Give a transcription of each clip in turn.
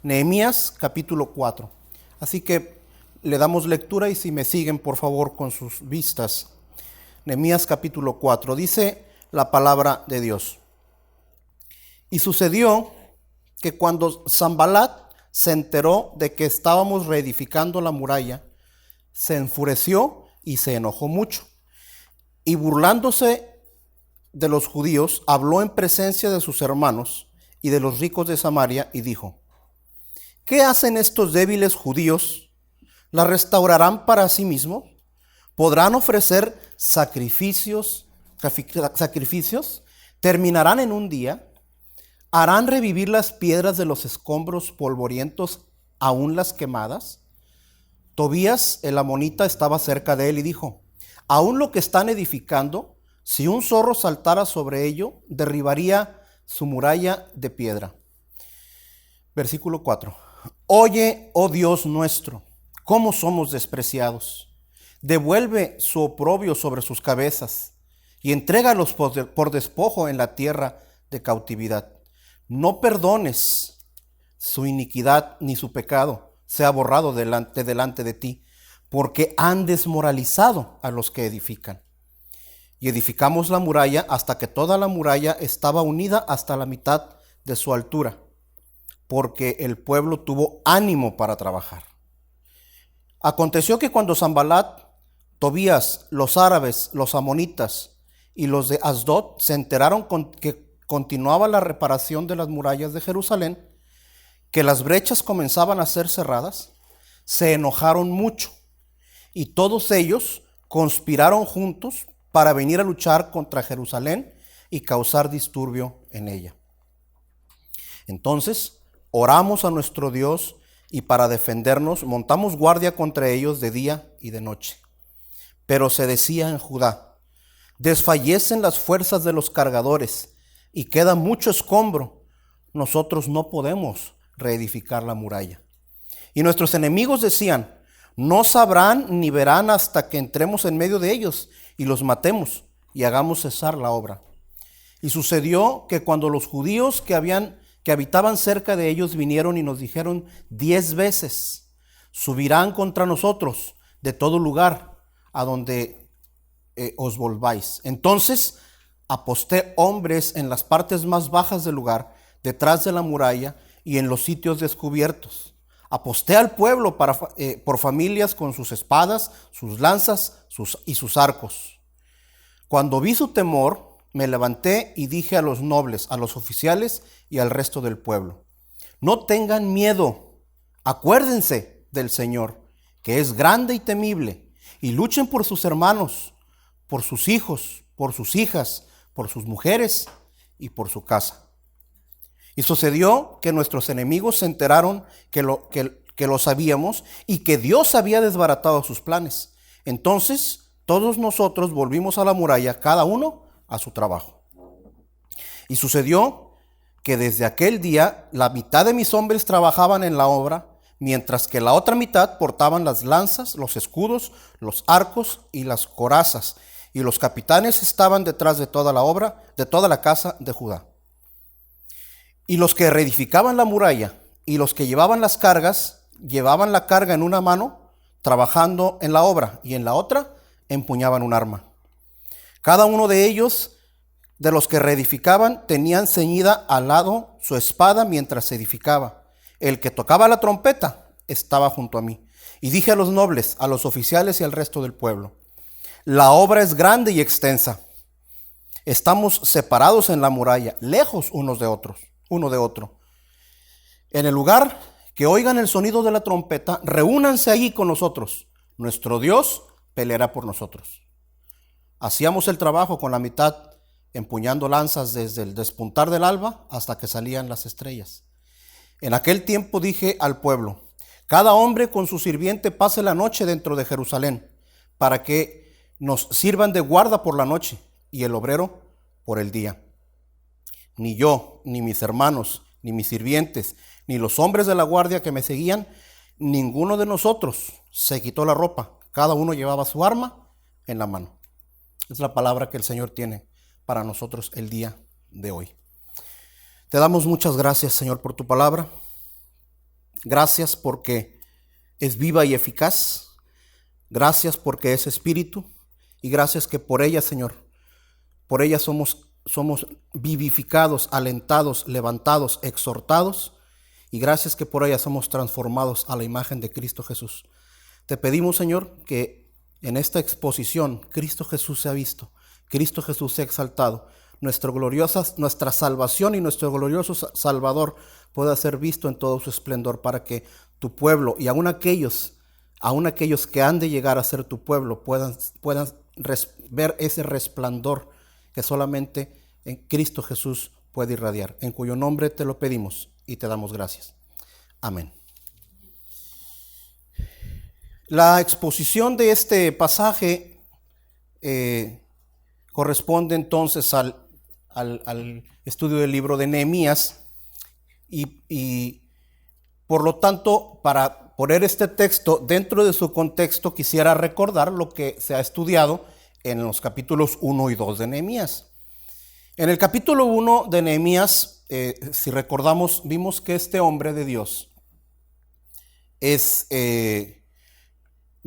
Nehemías capítulo 4. Así que le damos lectura y si me siguen por favor con sus vistas. Nehemías capítulo 4. Dice la palabra de Dios. Y sucedió que cuando Sanbalat se enteró de que estábamos reedificando la muralla, se enfureció y se enojó mucho. Y burlándose de los judíos, habló en presencia de sus hermanos y de los ricos de Samaria y dijo: ¿qué hacen estos débiles judíos? ¿La restaurarán para sí mismos? ¿Podrán ofrecer sacrificios? ¿Terminarán en un día? ¿Harán revivir las piedras de los escombros polvorientos, aún las quemadas? Tobías el amonita estaba cerca de él y dijo: aún lo que están edificando, si un zorro saltara sobre ello, derribaría su muralla de piedra. Versículo 4. Oye, oh Dios nuestro, cómo somos despreciados. Devuelve su oprobio sobre sus cabezas y entrégalos por despojo en la tierra de cautividad. No perdones su iniquidad ni su pecado sea borrado delante de ti, porque han desmoralizado a los que edifican. Y edificamos la muralla hasta que toda la muralla estaba unida hasta la mitad de su altura, porque el pueblo tuvo ánimo para trabajar. Aconteció que cuando Sanbalat, Tobías, los árabes, los amonitas y los de Asdod se enteraron que continuaba la reparación de las murallas de Jerusalén, que las brechas comenzaban a ser cerradas, se enojaron mucho y todos ellos conspiraron juntos para venir a luchar contra Jerusalén y causar disturbio en ella. Entonces oramos a nuestro Dios y para defendernos montamos guardia contra ellos de día y de noche. Pero se decía en Judá: desfallecen las fuerzas de los cargadores y queda mucho escombro. Nosotros no podemos reedificar la muralla. Y nuestros enemigos decían: no sabrán ni verán hasta que entremos en medio de ellos y los matemos y hagamos cesar la obra. Y sucedió que cuando los judíos que habitaban cerca de ellos vinieron y nos dijeron 10 veces: subirán contra nosotros de todo lugar a donde os volváis. Entonces aposté hombres en las partes más bajas del lugar, detrás de la muralla y en los sitios descubiertos. Aposté al pueblo por familias con sus espadas, sus lanzas y sus arcos. Cuando vi su temor, me levanté y dije a los nobles, a los oficiales y al resto del pueblo: no tengan miedo, acuérdense del Señor, que es grande y temible, y luchen por sus hermanos, por sus hijos, por sus hijas, por sus mujeres y por su casa. Y sucedió que nuestros enemigos se enteraron que lo sabíamos y que Dios había desbaratado sus planes. Entonces todos nosotros volvimos a la muralla, cada uno a su trabajo. Y sucedió que desde aquel día la mitad de mis hombres trabajaban en la obra, mientras que la otra mitad portaban las lanzas, los escudos, los arcos y las corazas, y los capitanes estaban detrás de toda la obra, de toda la casa de Judá. Y los que reedificaban la muralla y los que llevaban las cargas, llevaban la carga en una mano, trabajando en la obra, y en la otra empuñaban un arma. Cada uno de ellos, de los que reedificaban, tenían ceñida al lado su espada mientras se edificaba. El que tocaba la trompeta estaba junto a mí. Y dije a los nobles, a los oficiales y al resto del pueblo: la obra es grande y extensa. Estamos separados en la muralla, lejos uno de otro. En el lugar que oigan el sonido de la trompeta, reúnanse allí con nosotros. Nuestro Dios peleará por nosotros. Hacíamos el trabajo con la mitad, empuñando lanzas desde el despuntar del alba hasta que salían las estrellas. En aquel tiempo dije al pueblo: cada hombre con su sirviente pase la noche dentro de Jerusalén, para que nos sirvan de guarda por la noche y el obrero por el día. Ni yo, ni mis hermanos, ni mis sirvientes, ni los hombres de la guardia que me seguían, ninguno de nosotros se quitó la ropa. Cada uno llevaba su arma en la mano. Es la palabra que el Señor tiene para nosotros el día de hoy. Te damos muchas gracias, Señor, por tu palabra. Gracias porque es viva y eficaz. Gracias porque es espíritu. Y gracias que por ella, Señor, por ella somos vivificados, alentados, levantados, exhortados. Y gracias que por ella somos transformados a la imagen de Cristo Jesús. Te pedimos, Señor, que en esta exposición Cristo Jesús sea visto, Cristo Jesús sea exaltado, nuestra salvación y nuestro glorioso Salvador pueda ser visto en todo su esplendor, para que tu pueblo y aún aquellos que han de llegar a ser tu pueblo puedan ver ese resplandor que solamente en Cristo Jesús puede irradiar, en cuyo nombre te lo pedimos y te damos gracias. Amén. La exposición de este pasaje corresponde entonces al estudio del libro de Nehemías y por lo tanto, para poner este texto dentro de su contexto, quisiera recordar lo que se ha estudiado en los capítulos 1 y 2 de Nehemías. En el capítulo 1 de Nehemías, si recordamos, vimos que este hombre de Dios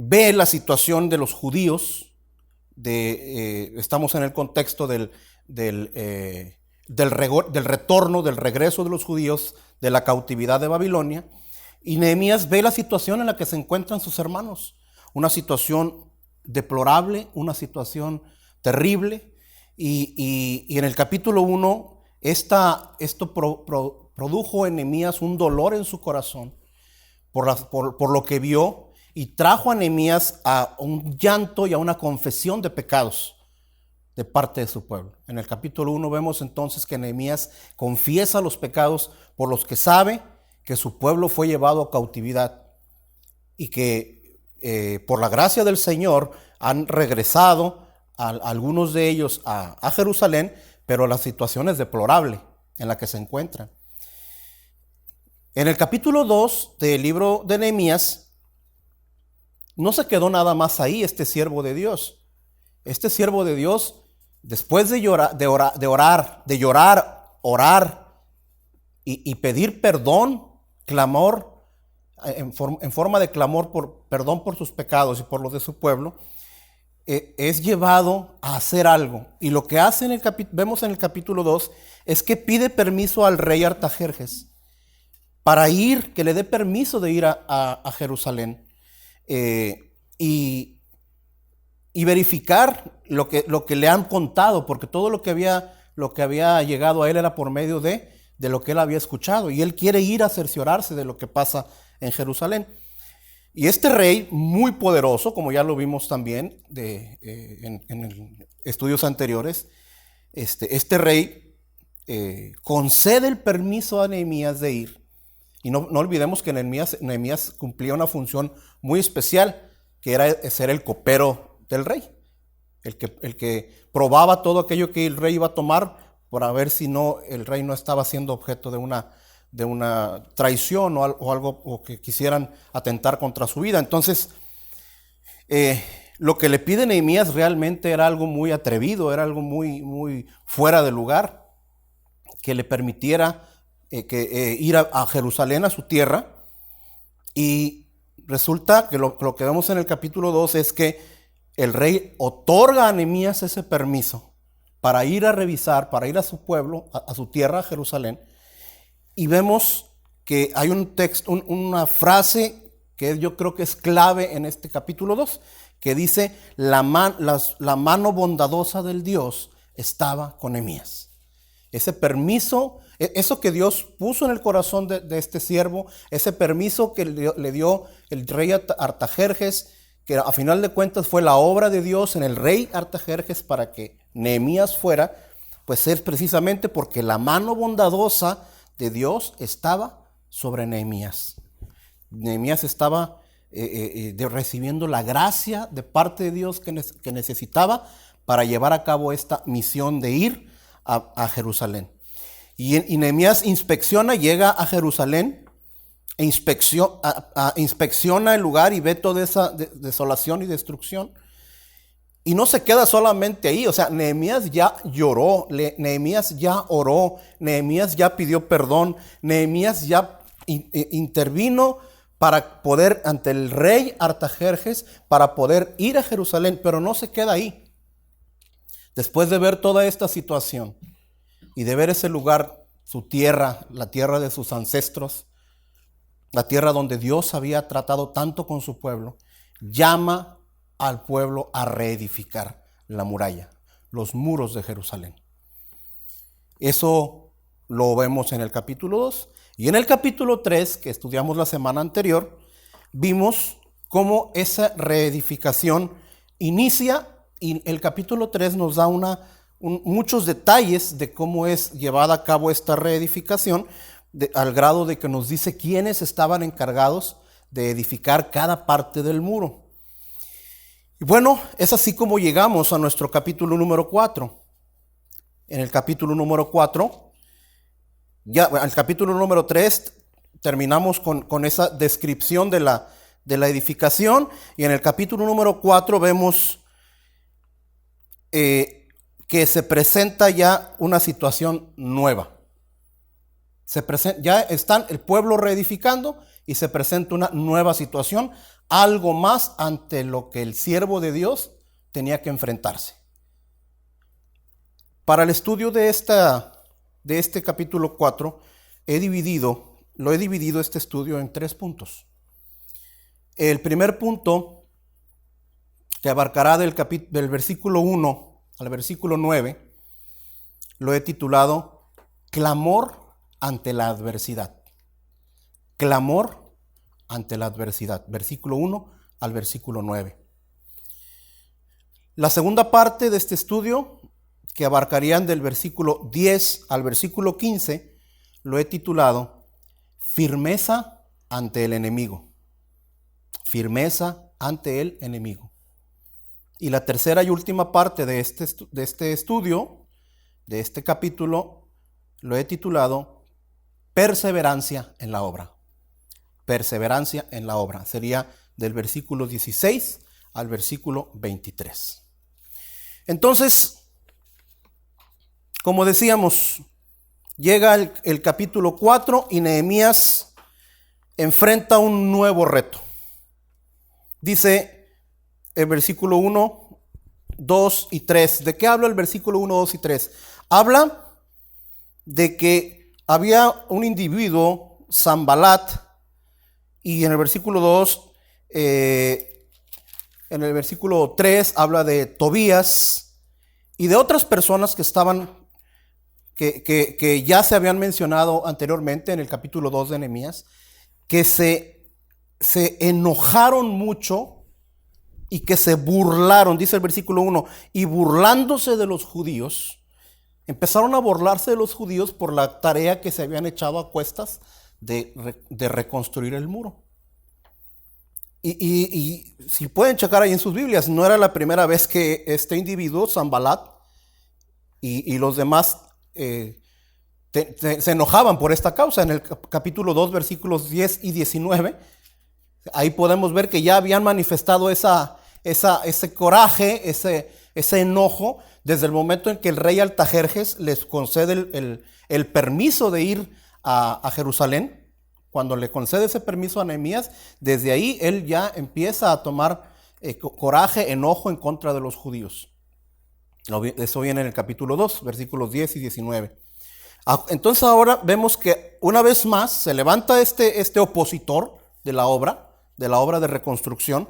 ve la situación de los judíos, estamos en el contexto del retorno, del regreso de los judíos de la cautividad de Babilonia, y Nehemías ve la situación en la que se encuentran sus hermanos, una situación deplorable, una situación terrible, y en el capítulo 1 esto produjo en Nehemías un dolor en su corazón por lo que vio, y trajo a Nehemías a un llanto y a una confesión de pecados de parte de su pueblo. En el capítulo 1 vemos entonces que Nehemías confiesa los pecados por los que sabe que su pueblo fue llevado a cautividad y que por la gracia del Señor han regresado algunos de ellos a Jerusalén, pero la situación es deplorable en la que se encuentran. En el capítulo 2 del libro de Nehemías no se quedó nada más ahí este siervo de Dios. Este siervo de Dios, después de llorar y pedir perdón, clamor, en forma de clamor por perdón por sus pecados y por los de su pueblo, es llevado a hacer algo. Y lo que hace vemos en el capítulo 2 es que pide permiso al rey Artajerjes que le dé permiso de ir a Jerusalén y verificar lo que le han contado, porque todo lo que había llegado a él era por medio de lo que él había escuchado, y él quiere ir a cerciorarse de lo que pasa en Jerusalén. Y este rey, muy poderoso, como ya lo vimos también en estudios anteriores, este rey concede el permiso a Nehemías de ir. Y no olvidemos que Nehemías cumplía una función muy especial, que era ser el copero del rey, el que probaba todo aquello que el rey iba a tomar para ver si el rey no estaba siendo objeto de una traición o algo, o que quisieran atentar contra su vida. Entonces, lo que le pide Nehemías realmente era algo muy atrevido, era algo muy, muy fuera de lugar, que le permitiera ir a Jerusalén, a su tierra. Y resulta que lo que vemos en el capítulo 2 es que el rey otorga a Nehemías ese permiso para ir a revisar, para ir a su pueblo, a su tierra, a Jerusalén. Y vemos que hay un texto, una frase que yo creo que es clave en este capítulo 2, que dice: la mano bondadosa del Dios estaba con Nehemías. Ese permiso, eso que Dios puso en el corazón de este siervo, ese permiso que le dio el rey Artajerjes, que a final de cuentas fue la obra de Dios en el rey Artajerjes para que Nehemías fuera, pues es precisamente porque la mano bondadosa de Dios estaba sobre Nehemías. Nehemías estaba recibiendo la gracia de parte de Dios que necesitaba para llevar a cabo esta misión de ir a Jerusalén. Y Nehemías inspecciona, llega a Jerusalén, e inspecciona el lugar y ve toda esa desolación y destrucción. Y no se queda solamente ahí, o sea, Nehemías ya lloró, Nehemías ya oró, Nehemías ya pidió perdón, Nehemías ya intervino para poder, ante el rey Artajerjes, para poder ir a Jerusalén, pero no se queda ahí. Después de ver toda esta situación y de ver ese lugar, su tierra, la tierra de sus ancestros, la tierra donde Dios había tratado tanto con su pueblo, llama al pueblo a reedificar la muralla, los muros de Jerusalén. Eso lo vemos en el capítulo 2. Y en el capítulo 3, que estudiamos la semana anterior, vimos cómo esa reedificación inicia, y el capítulo 3 nos da muchos detalles de cómo es llevada a cabo esta reedificación, al grado de que nos dice quiénes estaban encargados de edificar cada parte del muro. Y bueno, es así como llegamos a nuestro capítulo número 4. En el capítulo número 4, ya al capítulo número 3 terminamos con esa descripción de la edificación, y en el capítulo número 4 vemos que se presenta ya una situación nueva. Ya están el pueblo reedificando y se presenta una nueva situación, algo más ante lo que el siervo de Dios tenía que enfrentarse. Para el estudio de este capítulo 4, lo he dividido este estudio en 3 puntos. El primer punto, que abarcará del versículo 1 al versículo 9, lo he titulado Clamor ante la adversidad. Clamor ante la adversidad. Versículo 1 al versículo 9. La segunda parte de este estudio, que abarcarían del versículo 10 al versículo 15, lo he titulado Firmeza ante el enemigo. Firmeza ante el enemigo. Y la tercera y última parte de este estudio, de este capítulo, lo he titulado Perseverancia en la obra. Perseverancia en la obra. Sería del versículo 16 al versículo 23. Entonces, como decíamos, llega el capítulo 4 y Nehemías enfrenta un nuevo reto. Dice el versículo 1, 2 y 3. ¿De qué habla el versículo 1, 2 y 3? Habla de que había un individuo, Sanbalat, y en el versículo 2, en el versículo 3 habla de Tobías y de otras personas que estaban, que ya se habían mencionado anteriormente en el capítulo 2 de Nehemías, que se enojaron mucho y que se burlaron, dice el versículo 1, y burlándose de los judíos, empezaron a burlarse de los judíos por la tarea que se habían echado a cuestas de reconstruir el muro. Y si pueden checar ahí en sus Biblias, no era la primera vez que este individuo, Sanbalat, y los demás se enojaban por esta causa. En el capítulo 2, versículos 10 y 19, ahí podemos ver que ya habían manifestado ese coraje, ese enojo, desde el momento en que el rey Artajerjes les concede el permiso de ir a Jerusalén. Cuando le concede ese permiso a Nehemías, desde ahí él ya empieza a tomar coraje, enojo en contra de los judíos. Eso viene en el capítulo 2, versículos 10 y 19. Entonces ahora vemos que una vez más se levanta este opositor de la obra de reconstrucción,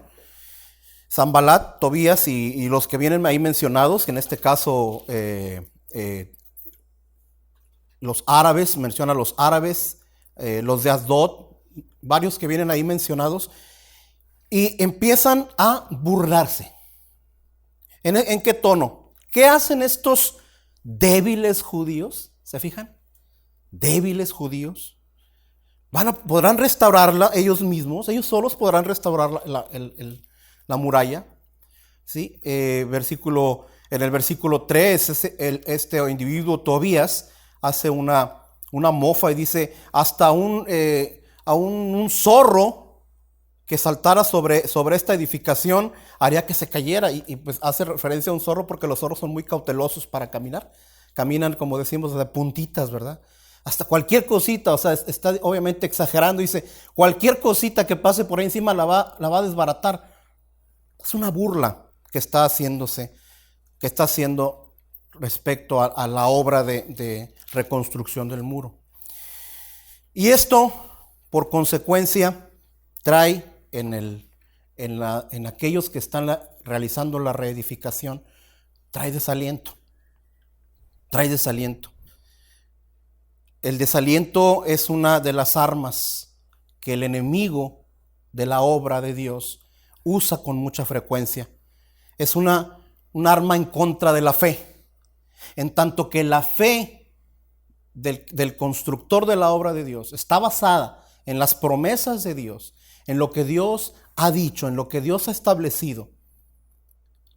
Sanbalat, Tobías y los que vienen ahí mencionados, que en este caso los árabes, menciona a los árabes, los de Asdod, varios que vienen ahí mencionados, y empiezan a burlarse. ¿En qué tono? ¿Qué hacen estos débiles judíos? ¿Se fijan? Débiles judíos. Podrán restaurarla ellos mismos, ellos solos podrán restaurar la muralla. ¿Sí? En el versículo 3, este individuo Tobías hace una una mofa, y dice, hasta un zorro que saltara sobre esta edificación haría que se cayera. Y pues hace referencia a un zorro porque los zorros son muy cautelosos para caminar. Caminan, como decimos, de puntitas, ¿verdad? Hasta cualquier cosita, o sea, está obviamente exagerando. Dice, cualquier cosita que pase por ahí encima la va a desbaratar. Es una burla que está haciendo respecto a la obra de reconstrucción del muro. Y esto, por consecuencia, trae en aquellos que están realizando la reedificación, trae desaliento. Trae desaliento. El desaliento es una de las armas que el enemigo de la obra de Dios usa con mucha frecuencia. Es un arma en contra de la fe. En tanto que la fe del constructor de la obra de Dios está basada en las promesas de Dios, en lo que Dios ha dicho, en lo que Dios ha establecido.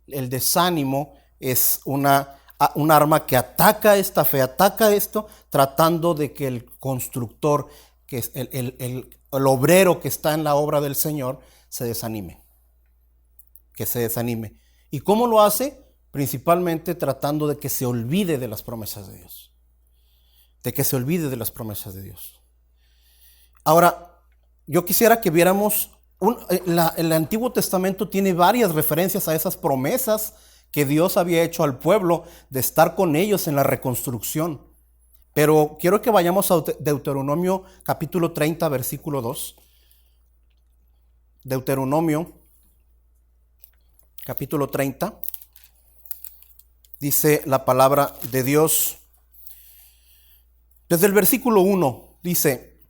El desánimo es un arma que ataca esta fe, ataca esto, tratando de que el constructor, que es el obrero que está en la obra del Señor, se desanime. Que se desanime. ¿Y cómo lo hace? Principalmente tratando de que se olvide de las promesas de Dios. De que se olvide de las promesas de Dios. Ahora, yo quisiera que viéramos, el Antiguo Testamento tiene varias referencias a esas promesas que Dios había hecho al pueblo de estar con ellos en la reconstrucción. Pero quiero que vayamos a Deuteronomio capítulo 30, versículo 2. Deuteronomio capítulo 30. Dice la palabra de Dios. Desde el versículo 1 dice,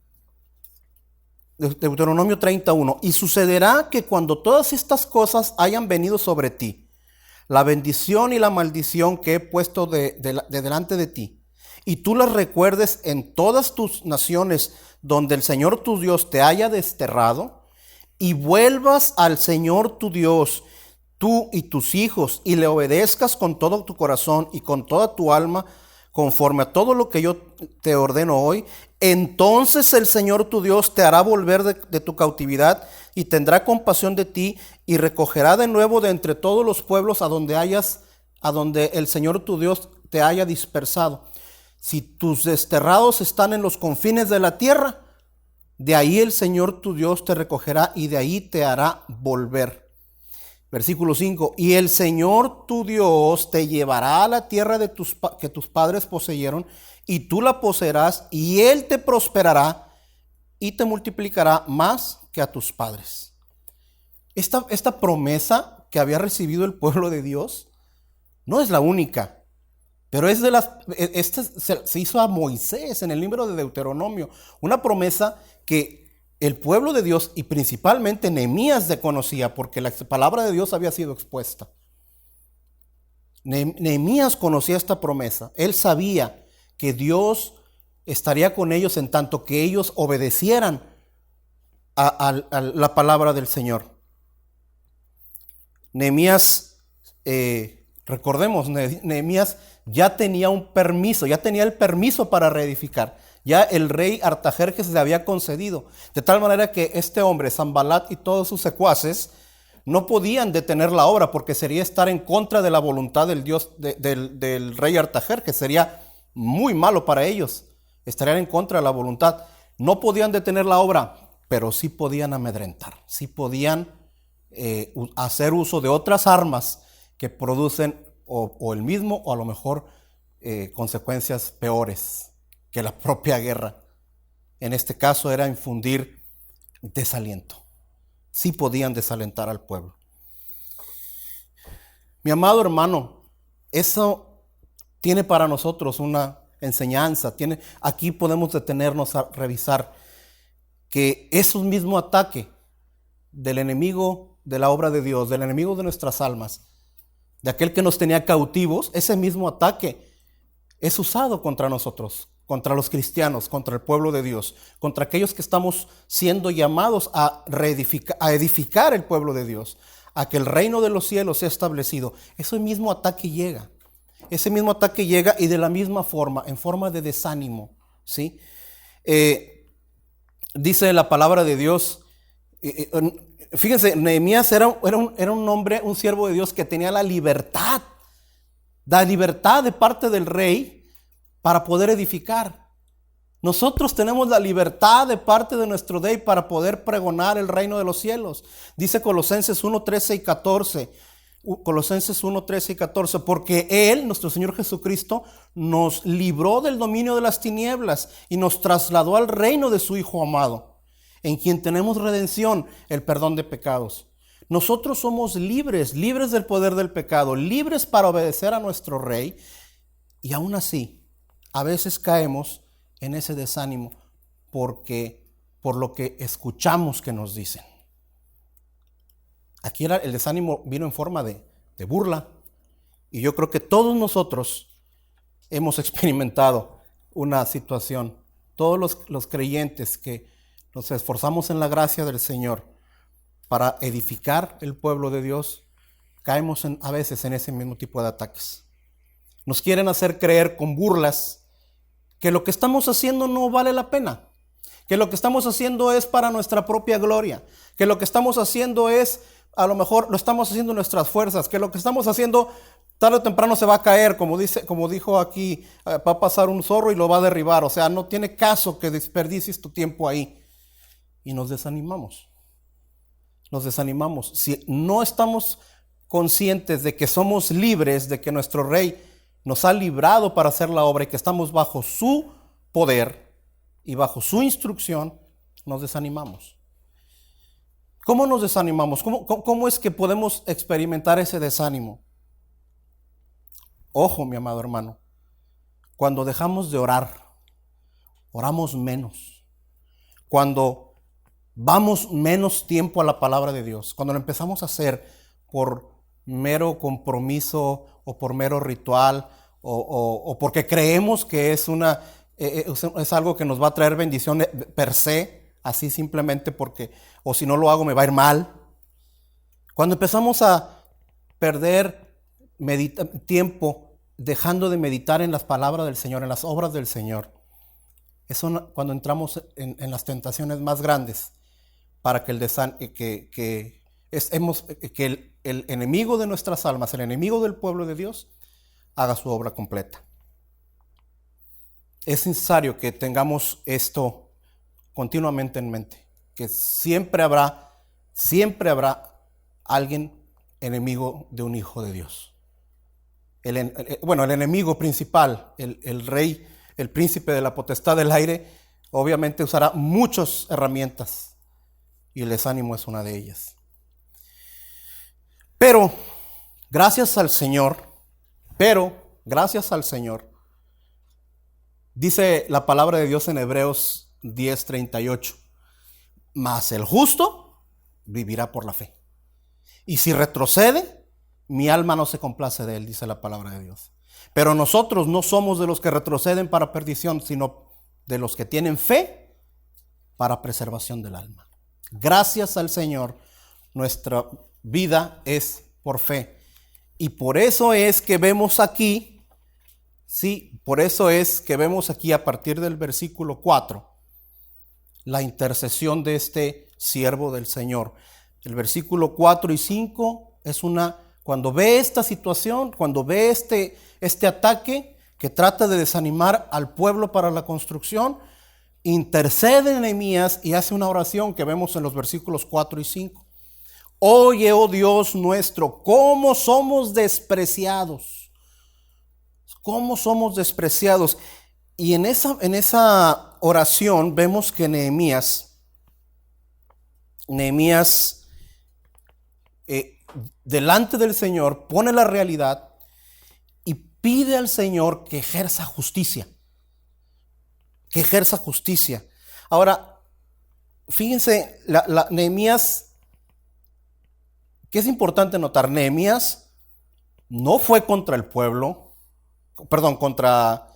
Deuteronomio 31, y sucederá que cuando todas estas cosas hayan venido sobre ti, la bendición y la maldición que he puesto de delante de ti, y tú las recuerdes en todas tus naciones donde el Señor tu Dios te haya desterrado, y vuelvas al Señor tu Dios, tú y tus hijos, y le obedezcas con todo tu corazón y con toda tu alma, conforme a todo lo que yo te ordeno hoy, entonces el Señor tu Dios te hará volver de tu cautividad y tendrá compasión de ti y recogerá de nuevo de entre todos los pueblos a donde el Señor tu Dios te haya dispersado. Si tus desterrados están en los confines de la tierra, de ahí el Señor tu Dios te recogerá y de ahí te hará volver. Versículo 5, y el Señor tu Dios te llevará a la tierra que tus padres poseyeron, y tú la poseerás, y Él te prosperará y te multiplicará más que a tus padres. Esta promesa que había recibido el pueblo de Dios no es la única, pero es se hizo a Moisés en el libro de Deuteronomio, una promesa que el pueblo de Dios y principalmente Nehemías desconocía porque la palabra de Dios había sido expuesta. Nehemías conocía esta promesa. Él sabía que Dios estaría con ellos en tanto que ellos obedecieran a la palabra del Señor. Nehemías, recordemos, Nehemías ya tenía el permiso para reedificar. Ya el rey Artajerjes le había concedido, de tal manera que este hombre, Sanbalat y todos sus secuaces, no podían detener la obra porque sería estar en contra de la voluntad del rey Artajerjes, sería muy malo para ellos, estarían en contra de la voluntad. No podían detener la obra, pero sí podían amedrentar, sí podían hacer uso de otras armas que producen o el mismo o a lo mejor consecuencias peores que la propia guerra. En este caso era infundir desaliento. Sí podían desalentar al pueblo. Mi amado hermano, eso tiene para nosotros una enseñanza. Aquí podemos detenernos a revisar que esos mismo ataque del enemigo de la obra de Dios, del enemigo de nuestras almas, de aquel que nos tenía cautivos, ese mismo ataque es usado contra nosotros, contra los cristianos, contra el pueblo de Dios, contra aquellos que estamos siendo llamados a edificar el pueblo de Dios, a que el reino de los cielos sea establecido. Ese mismo ataque llega y de la misma forma, en forma de desánimo, ¿sí? Dice la palabra de Dios, fíjense, Nehemías era un hombre, un siervo de Dios que tenía la libertad de parte del rey para poder edificar. Nosotros tenemos la libertad de parte de nuestro Rey para poder pregonar el reino de los cielos. Dice Colosenses 1:13 y 14. Colosenses 1:13 y 14. Porque Él, nuestro Señor Jesucristo, nos libró del dominio de las tinieblas y nos trasladó al reino de su Hijo amado, en quien tenemos redención, el perdón de pecados. Nosotros somos libres del poder del pecado, libres para obedecer a nuestro Rey, y aún así, a veces caemos en ese desánimo por lo que escuchamos que nos dicen. Aquí el desánimo vino en forma de burla, y yo creo que todos nosotros hemos experimentado una situación. Todos los creyentes que nos esforzamos en la gracia del Señor para edificar el pueblo de Dios, caemos a veces en ese mismo tipo de ataques. Nos quieren hacer creer con burlas que lo que estamos haciendo no vale la pena, que lo que estamos haciendo es para nuestra propia gloria, que lo que estamos haciendo es, a lo mejor lo estamos haciendo en nuestras fuerzas, que lo que estamos haciendo tarde o temprano se va a caer, como dijo aquí, va a pasar un zorro y lo va a derribar. O sea, no tiene caso que desperdicies tu tiempo ahí. Y nos desanimamos. Si no estamos conscientes de que somos libres, de que nuestro Rey nos ha librado para hacer la obra y que estamos bajo su poder y bajo su instrucción, nos desanimamos. ¿Cómo nos desanimamos? ¿Cómo es que podemos experimentar ese desánimo? Ojo, mi amado hermano, cuando dejamos de orar, oramos menos. Cuando vamos menos tiempo a la palabra de Dios, cuando lo empezamos a hacer por mero compromiso o por mero ritual o porque creemos que es algo que nos va a traer bendición per se, así simplemente porque, o si no lo hago me va a ir mal. Cuando empezamos a perder tiempo dejando de meditar en las palabras del Señor, en las obras del Señor, es cuando entramos en las tentaciones más grandes para que el enemigo de nuestras almas, el enemigo del pueblo de Dios, haga su obra completa. Es necesario que tengamos esto continuamente en mente, que siempre habrá alguien enemigo de un hijo de Dios. El enemigo principal, el rey, el príncipe de la potestad del aire, obviamente usará muchas herramientas y el desánimo es una de ellas. Pero, gracias al Señor, dice la palabra de Dios en Hebreos 10:38, mas el justo vivirá por la fe. Y si retrocede, mi alma no se complace de él, dice la palabra de Dios. Pero nosotros no somos de los que retroceden para perdición, sino de los que tienen fe para preservación del alma. Gracias al Señor, nuestra vida es por fe. Y por eso es que vemos aquí, a partir del versículo 4, la intercesión de este siervo del Señor. El versículo 4 y 5 es cuando ve esta situación, cuando ve este ataque que trata de desanimar al pueblo para la construcción, intercede en Nehemías y hace una oración que vemos en los versículos 4 y 5. Oye, oh Dios nuestro, cómo somos despreciados. Cómo somos despreciados. Y en esa oración vemos que Nehemías delante del Señor pone la realidad y pide al Señor que ejerza justicia. Ahora, fíjense, Nehemías, que es importante notar, Nehemías no fue contra el pueblo, contra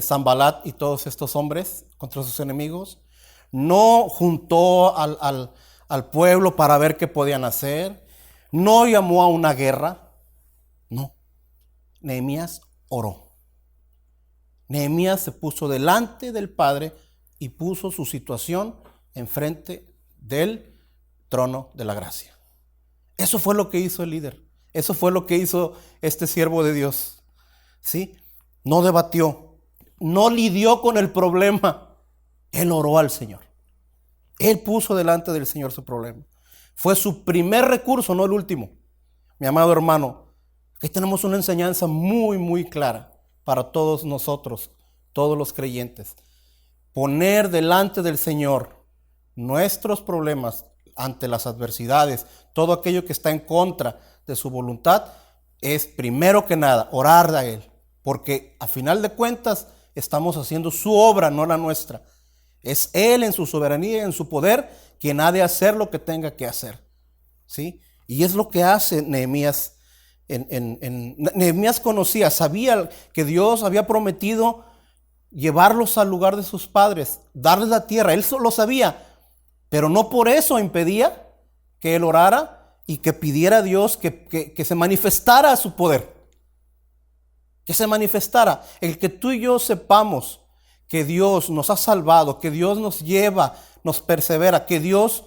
Sanbalat y todos estos hombres, contra sus enemigos. No juntó al pueblo para ver qué podían hacer. No llamó a una guerra. No. Nehemías oró. Nehemías se puso delante del Padre y puso su situación enfrente del trono de la gracia. Eso fue lo que hizo el líder. Eso fue lo que hizo este siervo de Dios. ¿Sí? No debatió, no lidió con el problema. Él oró al Señor. Él puso delante del Señor su problema. Fue su primer recurso, no el último. Mi amado hermano, aquí tenemos una enseñanza muy, muy clara para todos nosotros, todos los creyentes. Poner delante del Señor nuestros problemas ante las adversidades, todo aquello que está en contra de su voluntad, es primero que nada orar a Él. Porque a final de cuentas estamos haciendo su obra, no la nuestra. Es Él en su soberanía y en su poder quien ha de hacer lo que tenga que hacer. ¿Sí? Y es lo que hace Nehemías. Nehemías conocía, sabía que Dios había prometido llevarlos al lugar de sus padres, darles la tierra. Él lo sabía, pero no por eso impedía que él orara y que pidiera a Dios que se manifestara su poder. Que se manifestara. El que tú y yo sepamos que Dios nos ha salvado, que Dios nos lleva, nos persevera, que Dios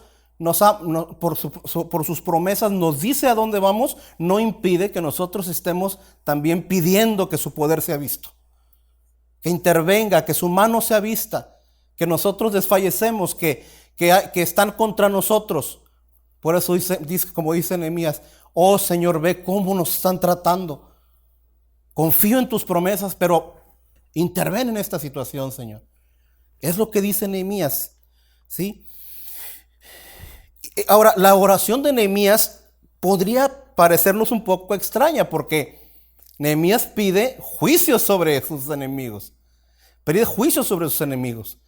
por sus promesas nos dice a dónde vamos, no impide que nosotros estemos también pidiendo que su poder sea visto. Que intervenga, que su mano sea vista, que nosotros desfallecemos, que están contra nosotros. Por eso dice, como dice Nehemías, oh Señor, ve cómo nos están tratando. Confío en tus promesas, pero interven en esta situación, Señor. Es lo que dice Nehemías, ¿sí? Ahora, la oración de Nehemías podría parecernos un poco extraña porque Nehemías pide juicio sobre sus enemigos. Pide juicio sobre sus enemigos.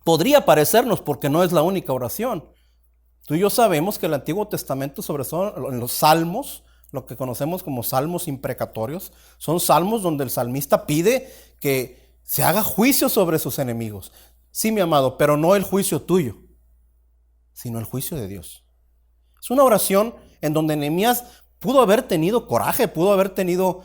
Podría parecernos porque no es la única oración. Tú y yo sabemos que el Antiguo Testamento, sobre todo en los salmos, lo que conocemos como salmos imprecatorios, son salmos donde el salmista pide que se haga juicio sobre sus enemigos. Sí, mi amado, pero no el juicio tuyo, sino el juicio de Dios. Es una oración en donde Nehemías pudo haber tenido coraje, pudo haber tenido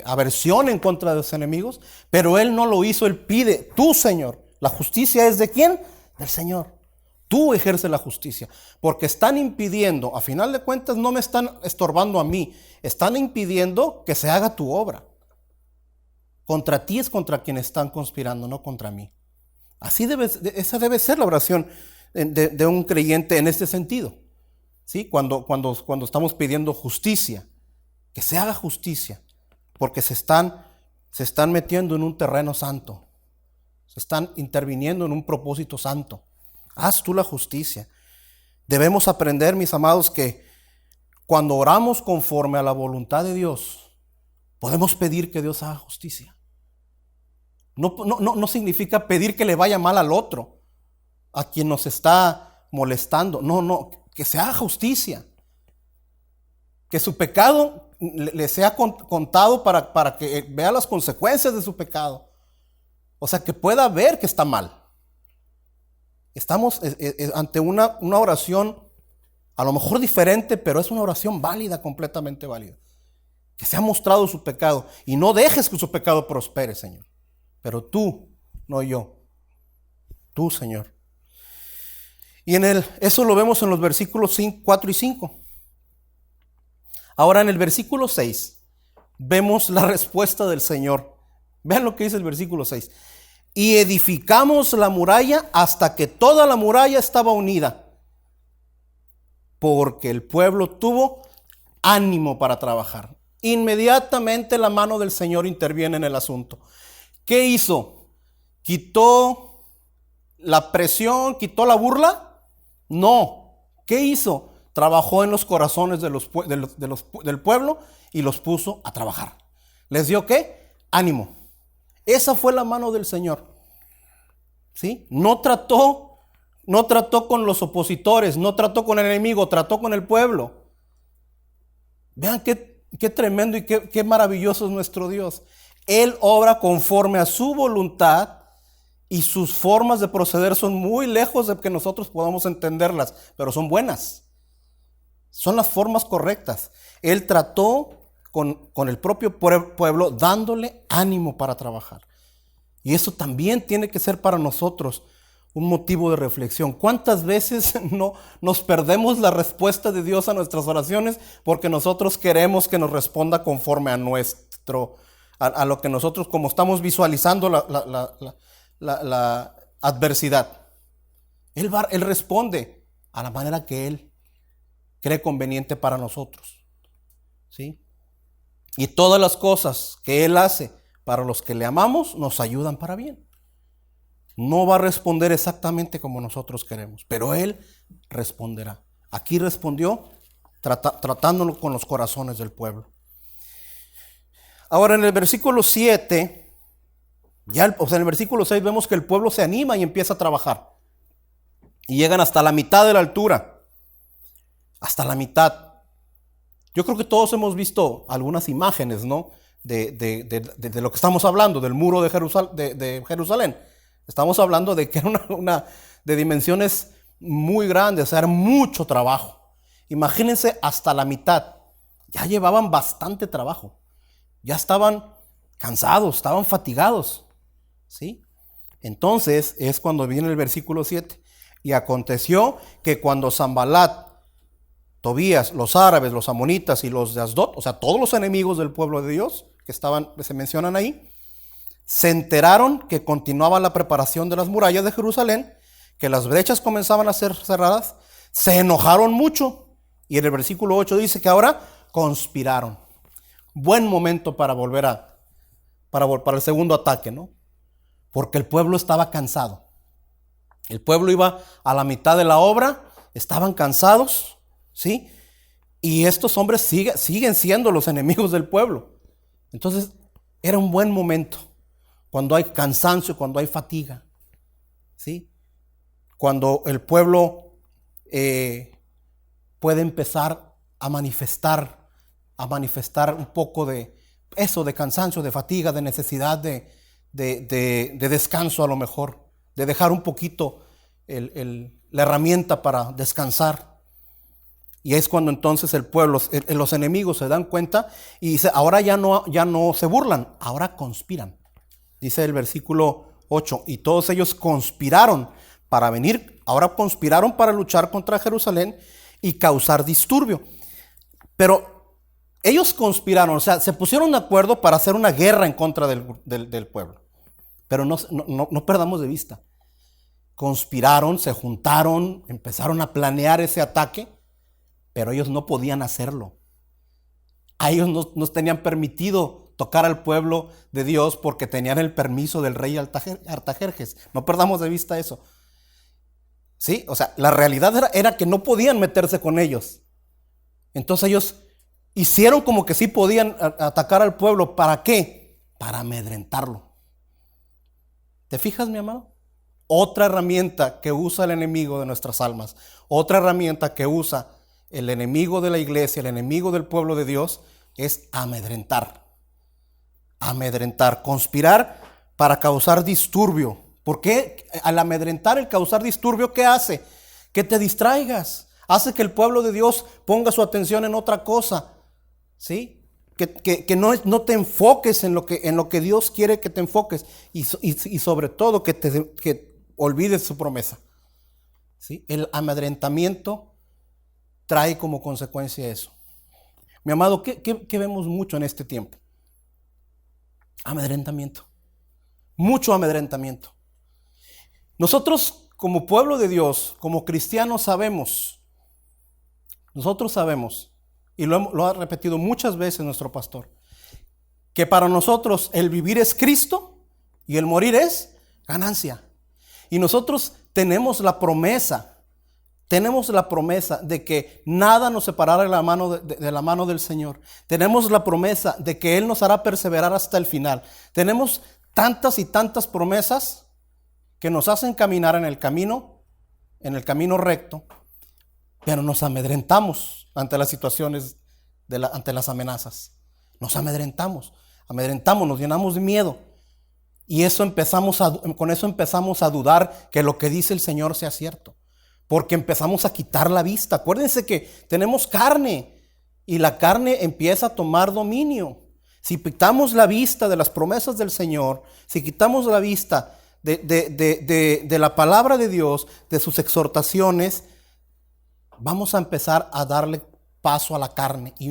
aversión en contra de sus enemigos, pero él no lo hizo. Él pide, tú, Señor, ¿la justicia es de quién? Del Señor. Tú ejerces la justicia, porque están impidiendo, a final de cuentas no me están estorbando a mí, están impidiendo que se haga tu obra. Contra ti es contra quien están conspirando, no contra mí. Esa debe ser la oración de un creyente en este sentido. ¿Sí? Cuando estamos pidiendo justicia, que se haga justicia, porque se están metiendo en un terreno santo, se están interviniendo en un propósito santo. Haz tú la justicia. Debemos aprender, mis amados, que cuando oramos conforme a la voluntad de Dios, podemos pedir que Dios haga justicia. No significa pedir que le vaya mal al otro, a quien nos está molestando. No, que se haga justicia. Que su pecado le sea contado para que vea las consecuencias de su pecado. O sea, que pueda ver que está mal. Estamos ante una oración a lo mejor diferente, pero es una oración válida, completamente válida. Que se ha mostrado su pecado y no dejes que su pecado prospere, Señor. Pero tú, no yo. Tú, Señor. Y eso lo vemos en los versículos 4 y 5. Ahora en el versículo 6 vemos la respuesta del Señor. Vean lo que dice el versículo 6. Y edificamos la muralla hasta que toda la muralla estaba unida, porque el pueblo tuvo ánimo para trabajar. Inmediatamente la mano del Señor interviene en el asunto. ¿Qué hizo? ¿Quitó la presión? ¿Quitó la burla? No. ¿Qué hizo? Trabajó en los corazones del pueblo y los puso a trabajar. ¿Les dio qué? Ánimo. Esa fue la mano del Señor. ¿Sí? No trató con los opositores, no trató con el enemigo, trató con el pueblo. Vean qué tremendo y qué maravilloso es nuestro Dios. Él obra conforme a su voluntad y sus formas de proceder son muy lejos de que nosotros podamos entenderlas, pero son buenas. Son las formas correctas. Él trató con el propio pueblo, dándole ánimo para trabajar. Y eso también tiene que ser para nosotros un motivo de reflexión. ¿Cuántas veces no nos perdemos la respuesta de Dios a nuestras oraciones porque nosotros queremos que nos responda conforme a a lo que nosotros, como estamos visualizando la adversidad? Él responde a la manera que Él cree conveniente para nosotros, ¿sí? Y todas las cosas que Él hace para los que le amamos nos ayudan para bien. No va a responder exactamente como nosotros queremos, pero Él responderá. Aquí respondió tratándolo con los corazones del pueblo. Ahora en el versículo 7, en el versículo 6 vemos que el pueblo se anima y empieza a trabajar. Y llegan hasta la mitad de la altura. Hasta la mitad. Yo creo que todos hemos visto algunas imágenes, ¿no? De lo que estamos hablando, del muro de Jerusalén. Estamos hablando de que era de dimensiones muy grandes, o sea, era mucho trabajo. Imagínense hasta la mitad. Ya llevaban bastante trabajo. Ya estaban cansados, estaban fatigados, ¿sí? Entonces es cuando viene el versículo 7. Y aconteció que cuando Sanbalat, Tobías, los árabes, los amonitas y los de Asdod, o sea, todos los enemigos del pueblo de Dios que se mencionan ahí, se enteraron que continuaba la preparación de las murallas de Jerusalén, que las brechas comenzaban a ser cerradas, se enojaron mucho. Y en el versículo 8 dice que ahora conspiraron. Buen momento para para el segundo ataque, ¿no? Porque el pueblo estaba cansado. El pueblo iba a la mitad de la obra, estaban cansados, ¿sí? Y estos hombres siguen siendo los enemigos del pueblo. Entonces, era un buen momento. Cuando hay cansancio, cuando hay fatiga, ¿sí? Cuando el pueblo puede empezar a manifestar un poco de eso, de cansancio, de fatiga, de necesidad de descanso a lo mejor, de dejar un poquito la herramienta para descansar. Y es cuando entonces el pueblo, los enemigos se dan cuenta y dice, ahora ya no se burlan, ahora conspiran. Dice el versículo 8, y todos ellos conspiraron para venir, ahora conspiraron para luchar contra Jerusalén y causar disturbio. Pero ellos conspiraron, o sea, se pusieron de acuerdo para hacer una guerra en contra del pueblo. Pero no perdamos de vista. Conspiraron, se juntaron, empezaron a planear ese ataque, pero ellos no podían hacerlo. A ellos no tenían permitido tocar al pueblo de Dios porque tenían el permiso del rey Artajerjes. No perdamos de vista eso. ¿Sí? O sea, la realidad era que no podían meterse con ellos. Entonces ellos hicieron como que sí podían atacar al pueblo. ¿Para qué? Para amedrentarlo. ¿Te fijas, mi amado? Otra herramienta que usa el enemigo de nuestras almas. Otra herramienta que usa el enemigo de la iglesia, el enemigo del pueblo de Dios, es amedrentar. Amedrentar, conspirar para causar disturbio. ¿Por qué? Al amedrentar, el causar disturbio, ¿qué hace? Que te distraigas. Hace que el pueblo de Dios ponga su atención en otra cosa. ¿Sí? Que no te enfoques en lo que Dios quiere que te enfoques. Y sobre todo que olvides su promesa. ¿Sí? El amedrentamiento trae como consecuencia eso. Mi amado, ¿qué vemos mucho en este tiempo? Amedrentamiento. Mucho amedrentamiento. Nosotros como pueblo de Dios, como cristianos nosotros sabemos, y lo ha repetido muchas veces nuestro pastor, que para nosotros el vivir es Cristo y el morir es ganancia. Y nosotros tenemos la promesa de que nada nos separará de la mano del Señor. Tenemos la promesa de que Él nos hará perseverar hasta el final. Tenemos tantas y tantas promesas que nos hacen caminar en el camino recto, pero nos amedrentamos ante las situaciones, ante las amenazas. Nos amedrentamos, nos llenamos de miedo. Y con eso empezamos a dudar que lo que dice el Señor sea cierto. Porque empezamos a quitar la vista. Acuérdense que tenemos carne y la carne empieza a tomar dominio. Si quitamos la vista de las promesas del Señor, si quitamos la vista de la palabra de Dios, de sus exhortaciones, vamos a empezar a darle paso a la carne y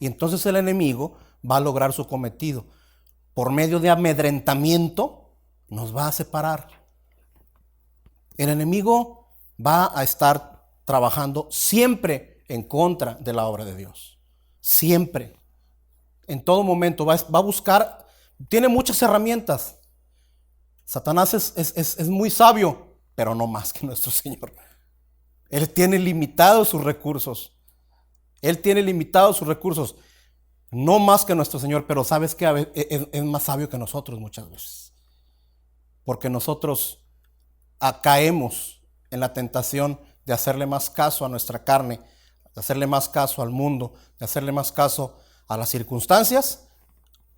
entonces el enemigo va a lograr su cometido. Por medio de amedrentamiento nos va a separar. El enemigo va a estar trabajando siempre en contra de la obra de Dios. Siempre. En todo momento va a buscar, tiene muchas herramientas. Satanás es muy sabio, pero no más que nuestro Señor. Él tiene limitados sus recursos. No más que nuestro Señor, pero sabes que es más sabio que nosotros muchas veces. Porque nosotros caemos en la tentación de hacerle más caso a nuestra carne, de hacerle más caso al mundo, de hacerle más caso a las circunstancias,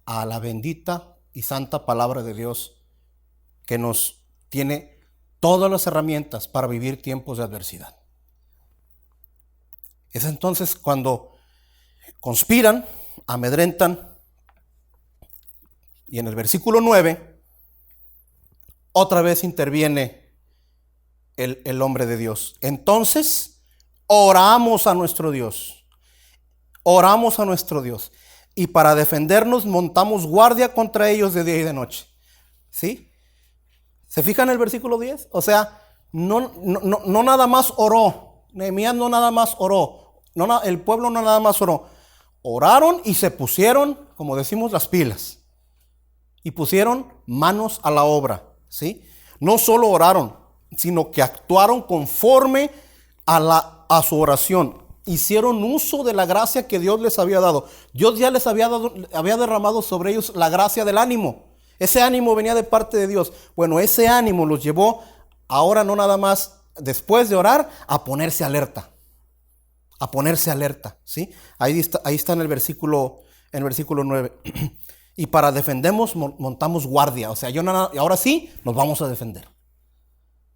a la bendita y santa palabra de Dios que nos tiene todas las herramientas para vivir tiempos de adversidad. Es entonces cuando conspiran, amedrentan, y en el versículo 9 otra vez interviene el hombre de Dios. Entonces oramos a nuestro Dios, y para defendernos montamos guardia contra ellos de día y de noche. ¿Sí? ¿Se fijan en el versículo 10? O sea, no nada más oró. Nehemías no nada más oró. El pueblo no nada más oró. Oraron y se pusieron, como decimos, las pilas. Y pusieron manos a la obra. ¿Sí? No solo oraron, sino que actuaron conforme a su oración. Hicieron uso de la gracia que Dios les había dado. Dios ya les había derramado sobre ellos la gracia del ánimo. Ese ánimo venía de parte de Dios. Bueno, ese ánimo los llevó ahora no nada más después de orar a ponerse alerta. ¿Sí? Ahí está en el versículo 9. Y para defendernos montamos guardia. O sea, ahora sí nos vamos a defender.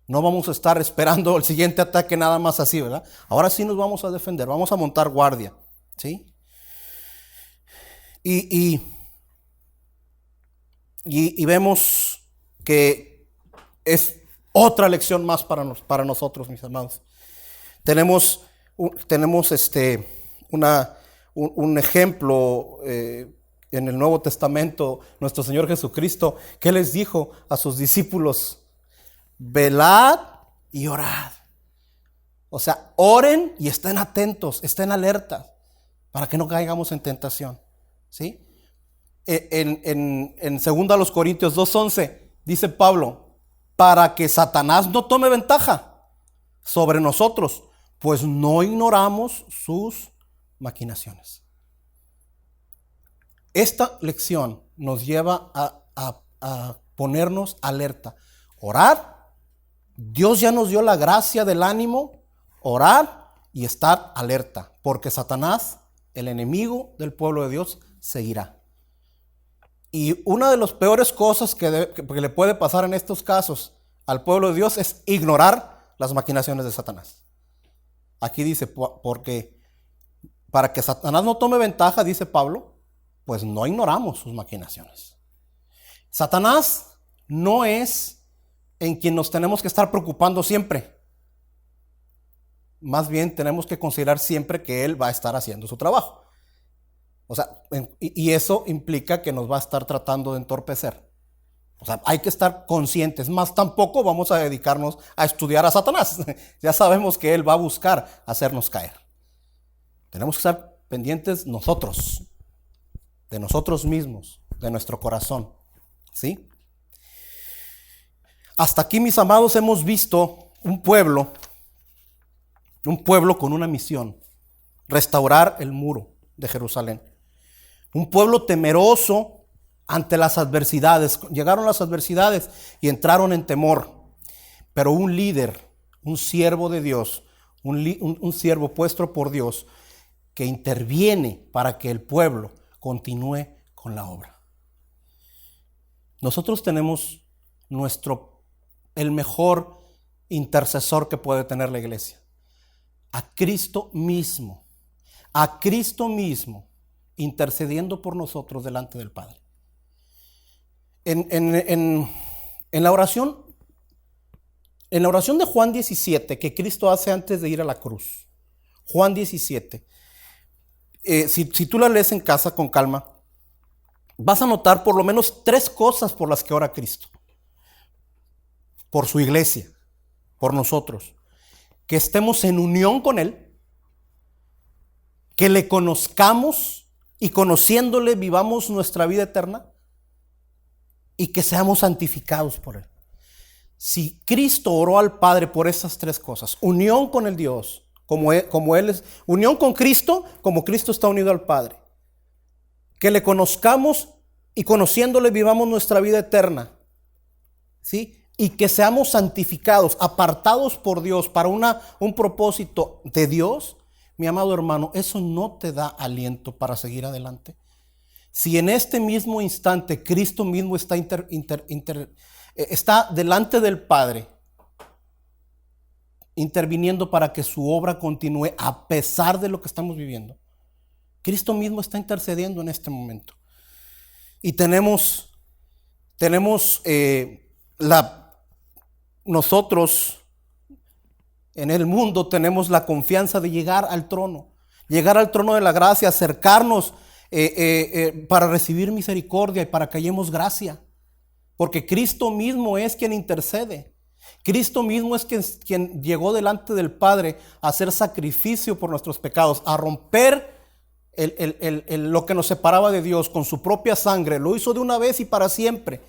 No vamos a estar esperando el siguiente ataque nada más así, ¿verdad? Ahora sí nos vamos a defender, vamos a montar guardia, ¿sí? Y vemos que es otra lección más para nosotros, mis amados. Tenemos un ejemplo en el Nuevo Testamento, nuestro Señor Jesucristo, que les dijo a sus discípulos: velad y orad. O sea, oren y estén atentos, estén alerta para que no caigamos en tentación. ¿Sí? En 2 Corintios 2:11 dice Pablo: para que Satanás no tome ventaja sobre nosotros, pues no ignoramos sus maquinaciones. Esta lección nos lleva a ponernos alerta. Orar. Dios ya nos dio la gracia del ánimo, orar y estar alerta, porque Satanás, el enemigo del pueblo de Dios, seguirá. Y una de las peores cosas que le puede pasar en estos casos al pueblo de Dios es ignorar las maquinaciones de Satanás. Aquí dice, porque para que Satanás no tome ventaja, dice Pablo, pues no ignoramos sus maquinaciones. Satanás no es en quien nos tenemos que estar preocupando siempre. Más bien tenemos que considerar siempre que Él va a estar haciendo su trabajo. O sea, y eso implica que nos va a estar tratando de entorpecer. O sea, hay que estar conscientes. Más tampoco vamos a dedicarnos a estudiar a Satanás. Ya sabemos que Él va a buscar hacernos caer. Tenemos que estar pendientes nosotros, de nosotros mismos, de nuestro corazón. ¿Sí? Hasta aquí, mis amados, hemos visto un pueblo con una misión: restaurar el muro de Jerusalén. Un pueblo temeroso ante las adversidades. Llegaron las adversidades y entraron en temor. Pero un líder, un siervo de Dios, un siervo puesto por Dios, que interviene para que el pueblo continúe con la obra. Nosotros tenemos el mejor intercesor que puede tener la iglesia: a Cristo mismo. a Cristo mismo intercediendo por nosotros delante del Padre. En la oración de Juan 17 que Cristo hace antes de ir a la cruz, Juan 17, si tú la lees en casa con calma, vas a notar por lo menos 3 cosas por las que ora Cristo. Por su iglesia, por nosotros, que estemos en unión con Él, que le conozcamos y conociéndole vivamos nuestra vida eterna y que seamos santificados por Él. Si Cristo oró al Padre por esas 3 cosas, unión con el Dios, como él es, unión con Cristo, como Cristo está unido al Padre, que le conozcamos y conociéndole vivamos nuestra vida eterna, ¿sí? Y que seamos santificados, apartados por Dios para un propósito de Dios, mi amado hermano, eso no te da aliento para seguir adelante. Si en este mismo instante Cristo mismo está delante del Padre, interviniendo para que su obra continúe a pesar de lo que estamos viviendo. Cristo mismo está intercediendo en este momento. Y nosotros en el mundo tenemos la confianza de llegar al trono de la gracia, acercarnos para recibir misericordia y para que hallemos gracia. Porque Cristo mismo es quien intercede. Cristo mismo es quien llegó delante del Padre a hacer sacrificio por nuestros pecados, a romper lo que nos separaba de Dios con su propia sangre. Lo hizo de una vez y para siempre.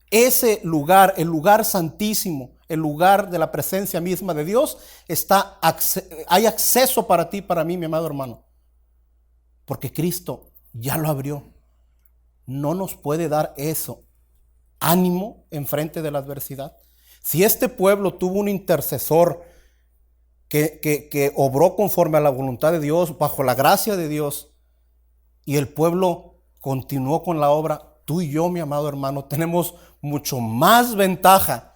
Ese lugar, el lugar santísimo, el lugar de la presencia misma de Dios, hay acceso para ti, para mí, mi amado hermano. Porque Cristo ya lo abrió. No nos puede dar eso ánimo enfrente de la adversidad. Si este pueblo tuvo un intercesor que obró conforme a la voluntad de Dios, bajo la gracia de Dios, y el pueblo continuó con la obra, tú y yo, mi amado hermano, tenemos mucho más ventaja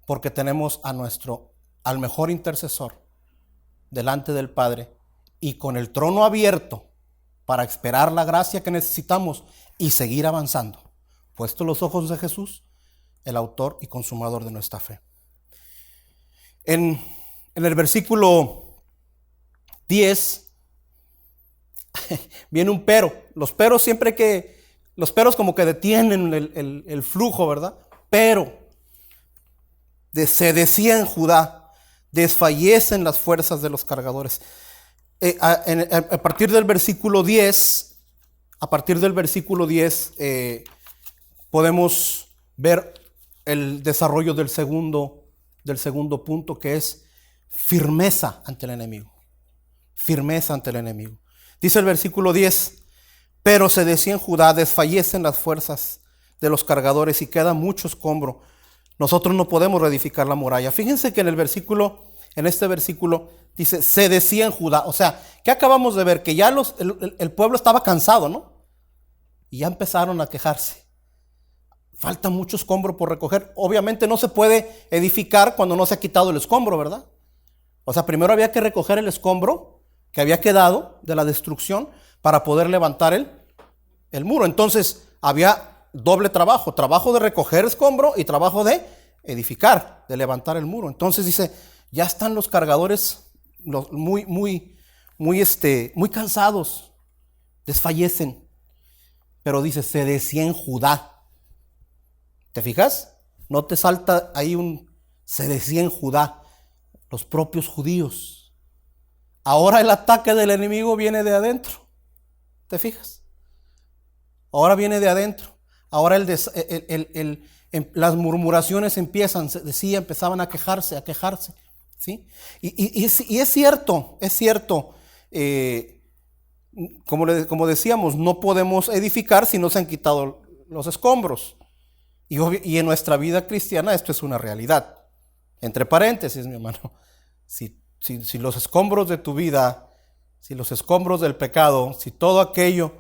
porque tenemos al mejor intercesor delante del Padre y con el trono abierto para esperar la gracia que necesitamos y seguir avanzando. Puesto los ojos de Jesús, el autor y consumador de nuestra fe. En el versículo 10 viene un pero. Los peros como que detienen el flujo, ¿verdad? Pero se decía en Judá, desfallecen las fuerzas de los cargadores. A partir del versículo 10, podemos ver el desarrollo del segundo punto, que es firmeza ante el enemigo. Firmeza ante el enemigo. Dice el versículo 10, pero se decía en Judá, desfallecen las fuerzas de los cargadores y queda mucho escombro. Nosotros no podemos reedificar la muralla. Fíjense que en este versículo dice, se decía en Judá. O sea, ¿qué acabamos de ver? Que ya el pueblo estaba cansado, ¿no? Y ya empezaron a quejarse. Falta mucho escombro por recoger. Obviamente no se puede edificar cuando no se ha quitado el escombro, ¿verdad? O sea, primero había que recoger el escombro que había quedado de la destrucción para poder levantar el muro. Entonces había doble trabajo de recoger escombro y trabajo de edificar, de levantar el muro. Entonces dice, ya están los cargadores muy cansados, desfallecen. Pero dice, se decía en Judá. ¿Te fijas? No te salta ahí se decía en Judá, los propios judíos. Ahora el ataque del enemigo viene de adentro. ¿Te fijas? Ahora viene de adentro. Ahora las murmuraciones empezaban a quejarse, ¿sí? Y es cierto, como decíamos, no podemos edificar si no se han quitado los escombros. Y en nuestra vida cristiana esto es una realidad. Entre paréntesis, mi hermano, si los escombros de tu vida, si los escombros del pecado, si todo aquello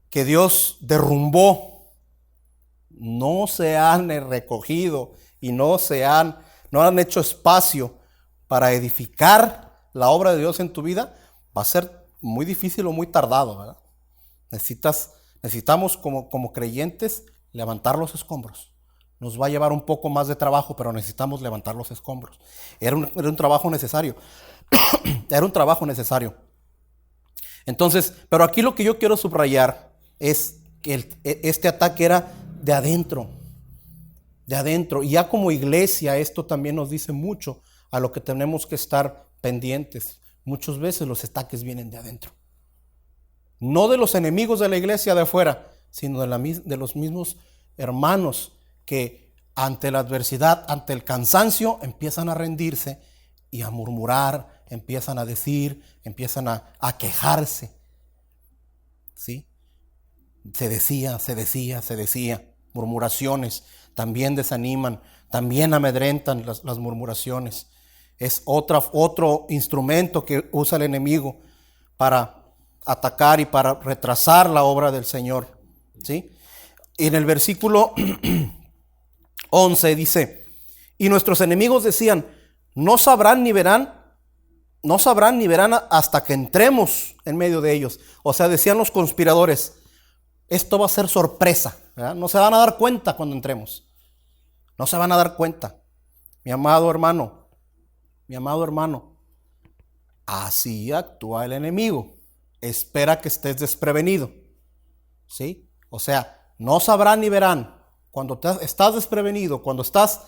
que Dios derrumbó no se han recogido y no han hecho espacio para edificar la obra de Dios en tu vida, va a ser muy difícil o muy tardado, ¿verdad? Necesitamos como creyentes levantar los escombros. Nos va a llevar un poco más de trabajo, pero necesitamos levantar los escombros. Era un trabajo necesario. Era un trabajo necesario. Entonces, pero aquí lo que yo quiero subrayar es que este ataque era de adentro. De adentro. Y ya como iglesia, esto también nos dice mucho a lo que tenemos que estar pendientes. Muchas veces los ataques vienen de adentro. No de los enemigos de la iglesia de afuera, sino de los mismos hermanos que ante la adversidad, ante el cansancio, empiezan a rendirse y a murmurar, empiezan a decir, empiezan a quejarse. ¿Sí? Se decía, murmuraciones también desaniman, también amedrentan las murmuraciones. Es otro instrumento que usa el enemigo para atacar y para retrasar la obra del Señor. ¿Sí? En el versículo 11 dice, y nuestros enemigos decían, no sabrán ni verán hasta que entremos en medio de ellos. O sea, decían los conspiradores, esto va a ser sorpresa, ¿verdad? No se van a dar cuenta cuando entremos. No se van a dar cuenta. Mi amado hermano, así actúa el enemigo. Espera que estés desprevenido. ¿Sí? O sea, no sabrán ni verán. Cuando estás desprevenido, cuando estás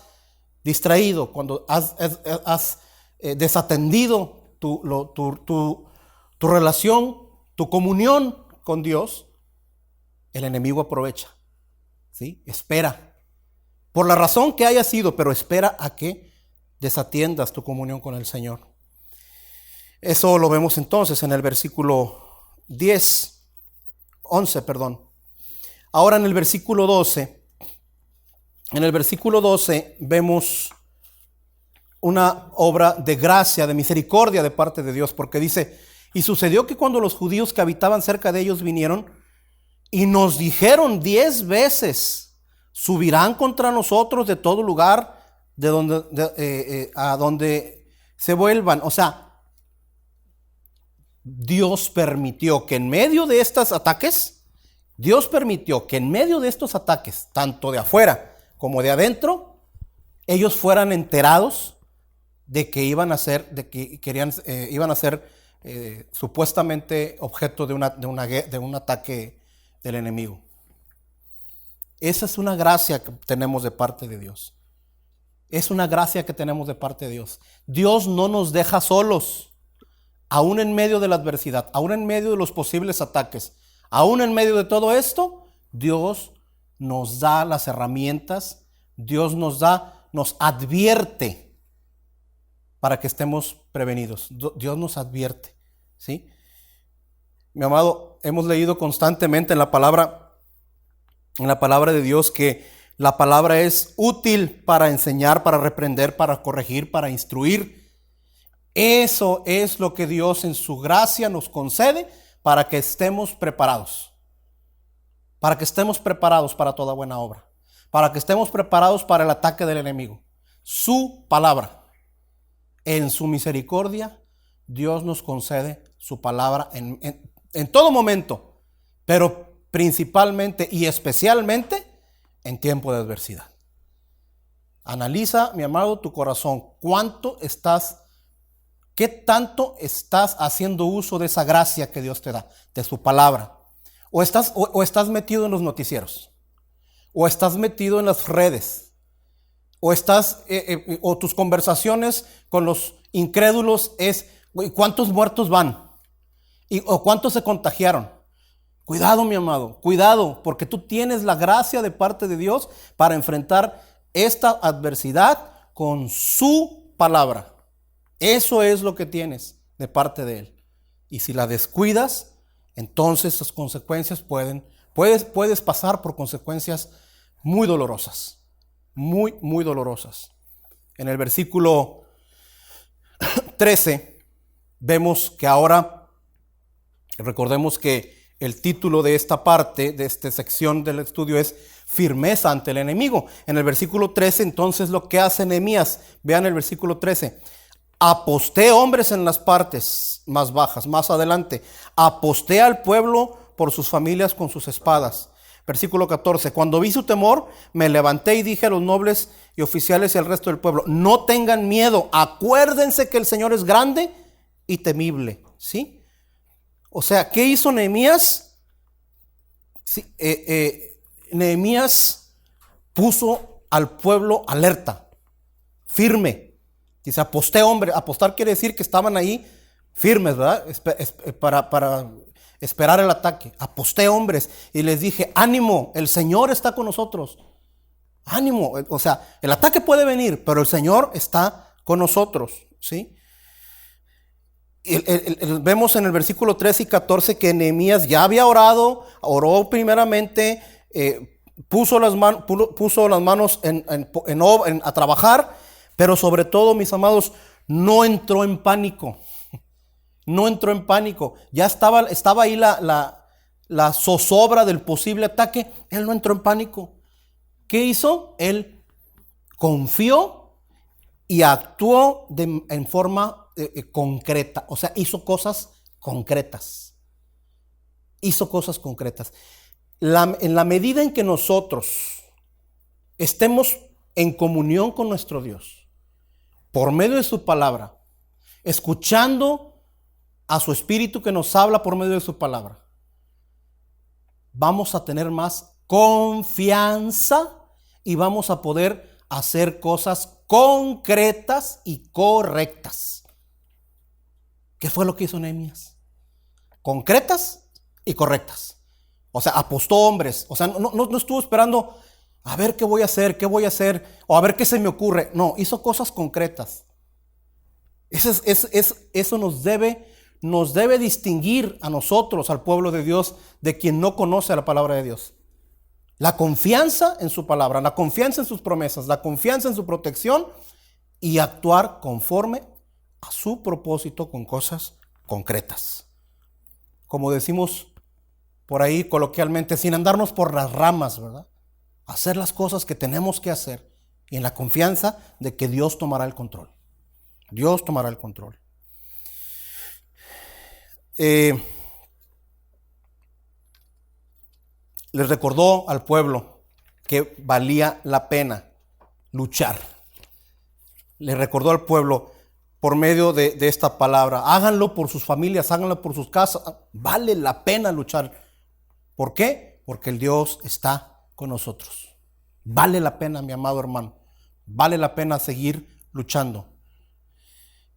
distraído, cuando has desatendido tu relación, tu comunión con Dios, el enemigo aprovecha. ¿Sí? Espera. Por la razón que haya sido, pero espera a que desatiendas tu comunión con el Señor. Eso lo vemos entonces en el versículo 11. Ahora en el versículo 12 vemos una obra de gracia, de misericordia de parte de Dios, porque dice, y sucedió que cuando los judíos que habitaban cerca de ellos vinieron y nos dijeron 10 veces, subirán contra nosotros de todo lugar a donde se vuelvan. O sea, Dios permitió que en medio de estos ataques, tanto de afuera como de adentro, ellos fueran enterados de que iban a ser, supuestamente objeto de un ataque del enemigo. Esa es una gracia que tenemos de parte de Dios. Dios no nos deja solos, aún en medio de la adversidad, aún en medio de los posibles ataques, aún en medio de todo esto, Dios nos da las herramientas, Dios nos advierte para que estemos prevenidos. Dios nos advierte, ¿sí? Mi amado, hemos leído constantemente en la palabra de Dios que la palabra es útil para enseñar, para reprender, para corregir, para instruir. Eso es lo que Dios en su gracia nos concede para que estemos preparados. Para que estemos preparados para toda buena obra. Para que estemos preparados para el ataque del enemigo. Su palabra. En su misericordia, Dios nos concede su palabra en todo momento, pero principalmente y especialmente en tiempo de adversidad. Analiza, mi amado, tu corazón. ¿Qué tanto estás haciendo uso de esa gracia que Dios te da, de su palabra? O estás metido en los noticieros, o estás metido en las redes, o tus conversaciones con los incrédulos es ¿cuántos muertos van? ¿O cuántos se contagiaron? Cuidado, mi amado, cuidado, porque tú tienes la gracia de parte de Dios para enfrentar esta adversidad con su palabra. Eso es lo que tienes de parte de Él. Y si la descuidas, entonces las consecuencias puedes pasar por consecuencias muy dolorosas, muy, muy dolorosas. En el versículo 13 vemos que ahora, recordemos que el título de esta parte, de esta sección del estudio es firmeza ante el enemigo. En el versículo 13, entonces, lo que hace Nehemías, vean el versículo 13. Aposté hombres en las partes más bajas. Más adelante, aposté al pueblo por sus familias con sus espadas. Versículo 14, cuando vi su temor, me levanté y dije a los nobles y oficiales y al resto del pueblo, no tengan miedo, acuérdense que el Señor es grande y temible. ¿Sí? O sea, ¿qué hizo Nehemías? Sí, Nehemías puso al pueblo alerta, firme. Dice, aposté hombre. Apostar quiere decir que estaban ahí firmes, ¿verdad? Para esperar el ataque. Aposté hombres y les dije, ánimo, el Señor está con nosotros. Ánimo, o sea, el ataque puede venir, pero el Señor está con nosotros, ¿sí? Vemos en el versículo 13 y 14 que Nehemías ya había oró primeramente, puso las manos a trabajar, pero sobre todo, mis amados, no entró en pánico. No entró en pánico. Ya estaba ahí la zozobra del posible ataque. Él no entró en pánico. ¿Qué hizo? Él confió y actuó en forma concreta. O sea, hizo cosas concretas. Hizo cosas concretas. En la medida en que nosotros estemos en comunión con nuestro Dios, por medio de su palabra, escuchando a su Espíritu que nos habla por medio de su palabra, vamos a tener más confianza y vamos a poder hacer cosas concretas y correctas. ¿Qué fue lo que hizo Nehemías? Concretas y correctas. O sea, apostó hombres. O sea, no estuvo esperando a ver qué voy a hacer, o a ver qué se me ocurre. No, hizo cosas concretas. Eso nos debe distinguir a nosotros, al pueblo de Dios, de quien no conoce la palabra de Dios. La confianza en su palabra, la confianza en sus promesas, la confianza en su protección y actuar conforme a su propósito con cosas concretas. Como decimos por ahí coloquialmente, sin andarnos por las ramas, ¿verdad? Hacer las cosas que tenemos que hacer y en la confianza de que Dios tomará el control. Dios tomará el control. Les recordó al pueblo que valía la pena luchar. Le recordó al pueblo por medio de esta palabra, háganlo por sus familias, háganlo por sus casas, vale la pena luchar. ¿Por qué? Porque el Dios está con nosotros. Vale la pena, mi amado hermano, vale la pena seguir luchando.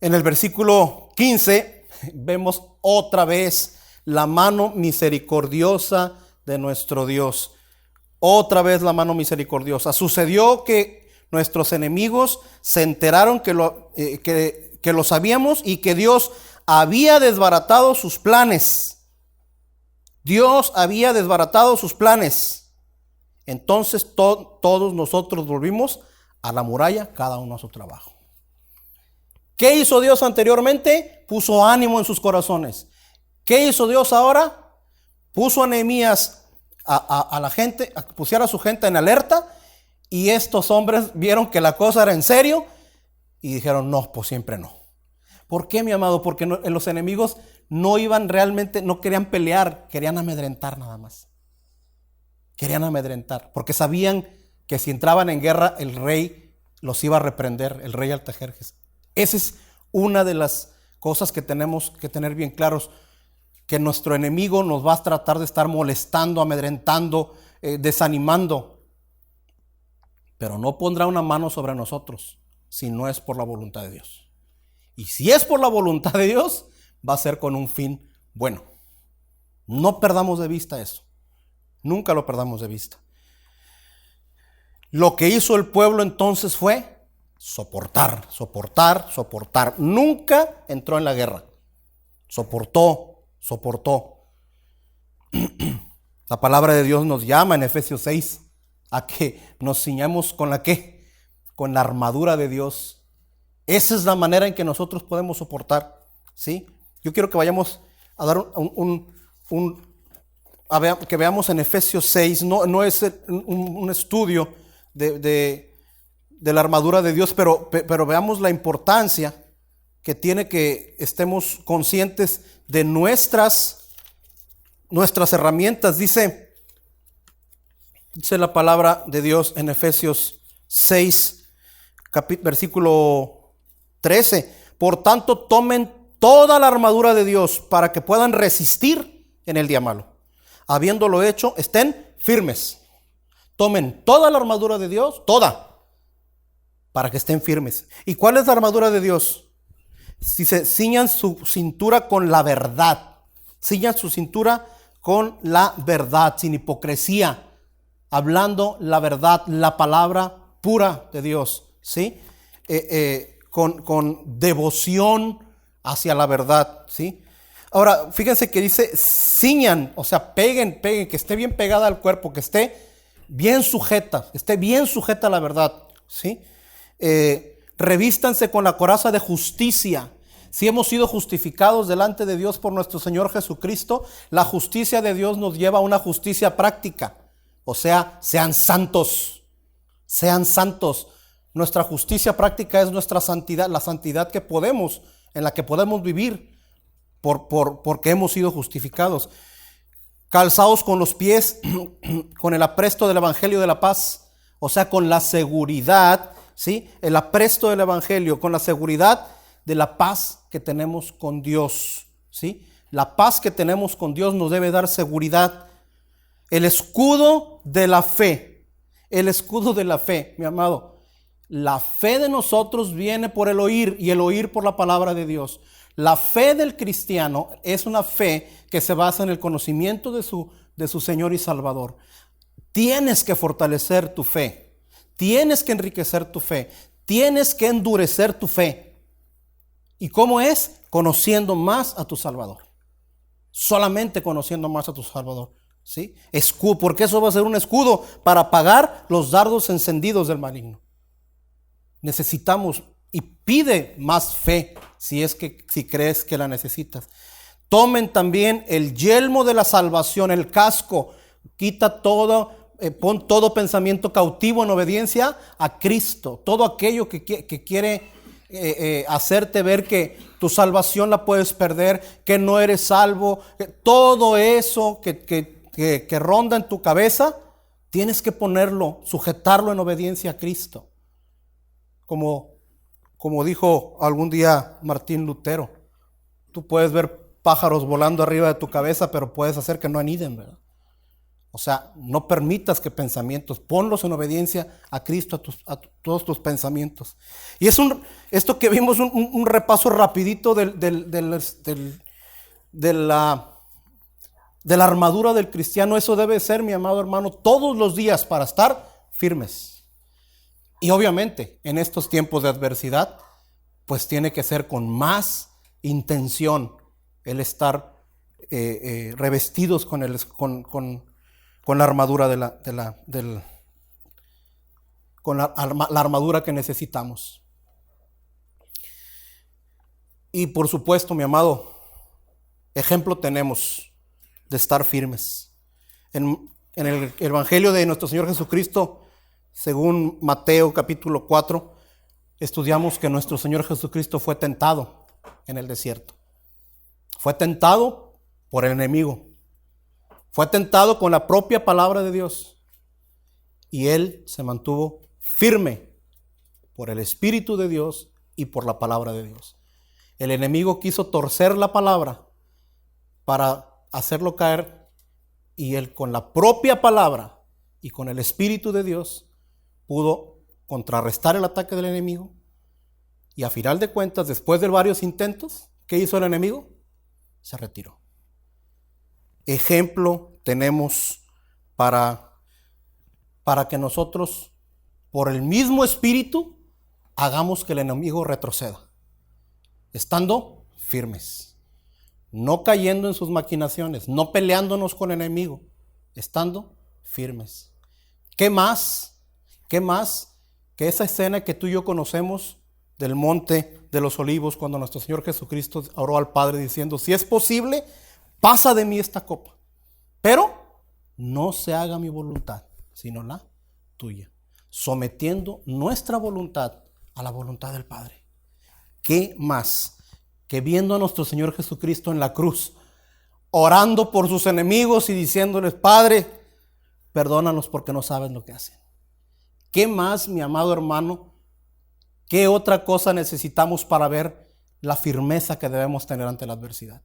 En el versículo 15 vemos otra vez la mano misericordiosa de nuestro Dios. Otra vez la mano misericordiosa. Sucedió que nuestros enemigos se enteraron que lo sabíamos y que Dios había desbaratado sus planes. Dios había desbaratado sus planes. Entonces todos nosotros volvimos a la muralla, cada uno a su trabajo. ¿Qué hizo Dios anteriormente? Puso ánimo en sus corazones. ¿Qué hizo Dios ahora? Puso a Nehemías a la gente, a que pusiera a su gente en alerta, y estos hombres vieron que la cosa era en serio y dijeron, no, pues siempre no. ¿Por qué, mi amado? Porque los enemigos no iban realmente, no querían pelear, querían amedrentar nada más. Querían amedrentar, porque sabían que si entraban en guerra, el rey los iba a reprender, el rey Artajerjes. Esa es una de las cosas que tenemos que tener bien claros, que nuestro enemigo nos va a tratar de estar molestando, amedrentando, desanimando, pero no pondrá una mano sobre nosotros si no es por la voluntad de Dios. Y si es por la voluntad de Dios, va a ser con un fin bueno. No perdamos de vista eso. Nunca lo perdamos de vista. Lo que hizo el pueblo entonces fue soportar. Nunca entró en la guerra. Soportó. La palabra de Dios nos llama en Efesios 6 a que nos ciñamos con la ¿qué? Con la armadura de Dios. Esa es la manera en que nosotros podemos soportar, ¿sí? Yo quiero que vayamos a dar que veamos en Efesios 6, no es un estudio de la armadura de Dios, pero veamos la importancia que tiene que estemos conscientes de nuestras herramientas. Dice la palabra de Dios en Efesios 6, versículo 13. Por tanto, tomen toda la armadura de Dios para que puedan resistir en el día malo. Habiéndolo hecho, estén firmes. Tomen toda la armadura de Dios, toda, para que estén firmes. ¿Y cuál es la armadura de Dios? Dice, ciñan su cintura con la verdad. Ciñan su cintura con la verdad, sin hipocresía, hablando la verdad, la palabra pura de Dios, ¿sí? Con devoción hacia la verdad, ¿sí? Ahora, fíjense que dice ciñan, o sea, peguen, que esté bien pegada al cuerpo, que esté bien sujeta, a la verdad, ¿sí? Revístanse con la coraza de justicia. Si hemos sido justificados delante de Dios por nuestro Señor Jesucristo, la justicia de Dios nos lleva a una justicia práctica. O sea, sean santos. Sean santos. Nuestra justicia práctica es nuestra santidad, la santidad que podemos, en la que podemos vivir porque hemos sido justificados. Calzados con los pies, con el apresto del Evangelio de la paz. O sea, con la seguridad, ¿sí? El apresto del Evangelio, con la seguridad de la paz que tenemos con Dios, ¿sí? La paz que tenemos con Dios nos debe dar seguridad. El escudo de la fe, mi amado. La fe de nosotros viene por el oír y el oír por la palabra de Dios. La fe del cristiano es una fe que se basa en el conocimiento de su Señor y Salvador. Tienes que fortalecer tu fe, tienes que enriquecer tu fe, tienes que endurecer tu fe. ¿Y cómo es? Conociendo más a tu Salvador. Solamente conociendo más a tu Salvador, ¿sí? Escudo, porque eso va a ser un escudo para apagar los dardos encendidos del maligno. Necesitamos y pide más fe si crees que la necesitas. Tomen también el yelmo de la salvación, el casco. Quita todo, pon todo pensamiento cautivo en obediencia a Cristo. Todo aquello que quiere hacerte ver que tu salvación la puedes perder, que no eres salvo, todo eso que ronda en tu cabeza, tienes que ponerlo, sujetarlo en obediencia a Cristo. Como dijo algún día Martín Lutero, tú puedes ver pájaros volando arriba de tu cabeza, pero puedes hacer que no aniden, ¿verdad? O sea, no permitas que pensamientos, ponlos en obediencia a Cristo, a todos tus pensamientos. Y esto que vimos, un repaso rapidito de la armadura del cristiano. Eso debe ser, mi amado hermano, todos los días para estar firmes. Y obviamente, en estos tiempos de adversidad, pues tiene que ser con más intención el estar revestidos con la armadura la armadura que necesitamos. Y por supuesto, mi amado, ejemplo tenemos de estar firmes. En el Evangelio de nuestro Señor Jesucristo, según Mateo capítulo 4, estudiamos que nuestro Señor Jesucristo fue tentado en el desierto. Fue tentado por el enemigo. Fue tentado con la propia palabra de Dios. Y él se mantuvo firme por el Espíritu de Dios y por la palabra de Dios. El enemigo quiso torcer la palabra para hacerlo caer, y él con la propia palabra y con el Espíritu de Dios pudo contrarrestar el ataque del enemigo. Y a final de cuentas, después de varios intentos, ¿qué hizo el enemigo? Se retiró. Ejemplo tenemos para que nosotros, por el mismo Espíritu, hagamos que el enemigo retroceda, estando firmes, no cayendo en sus maquinaciones, no peleándonos con el enemigo, estando firmes. ¿Qué más que esa escena que tú y yo conocemos del monte de los olivos, cuando nuestro Señor Jesucristo oró al Padre diciendo: si es posible, pasa de mí esta copa, pero no se haga mi voluntad, sino la tuya, sometiendo nuestra voluntad a la voluntad del Padre. ¿qué más que viendo a nuestro Señor Jesucristo en la cruz, orando por sus enemigos y diciéndoles, Padre, perdónanos porque no saben lo que hacen? ¿Qué más, mi amado hermano? ¿Qué otra cosa necesitamos para ver la firmeza que debemos tener ante la adversidad?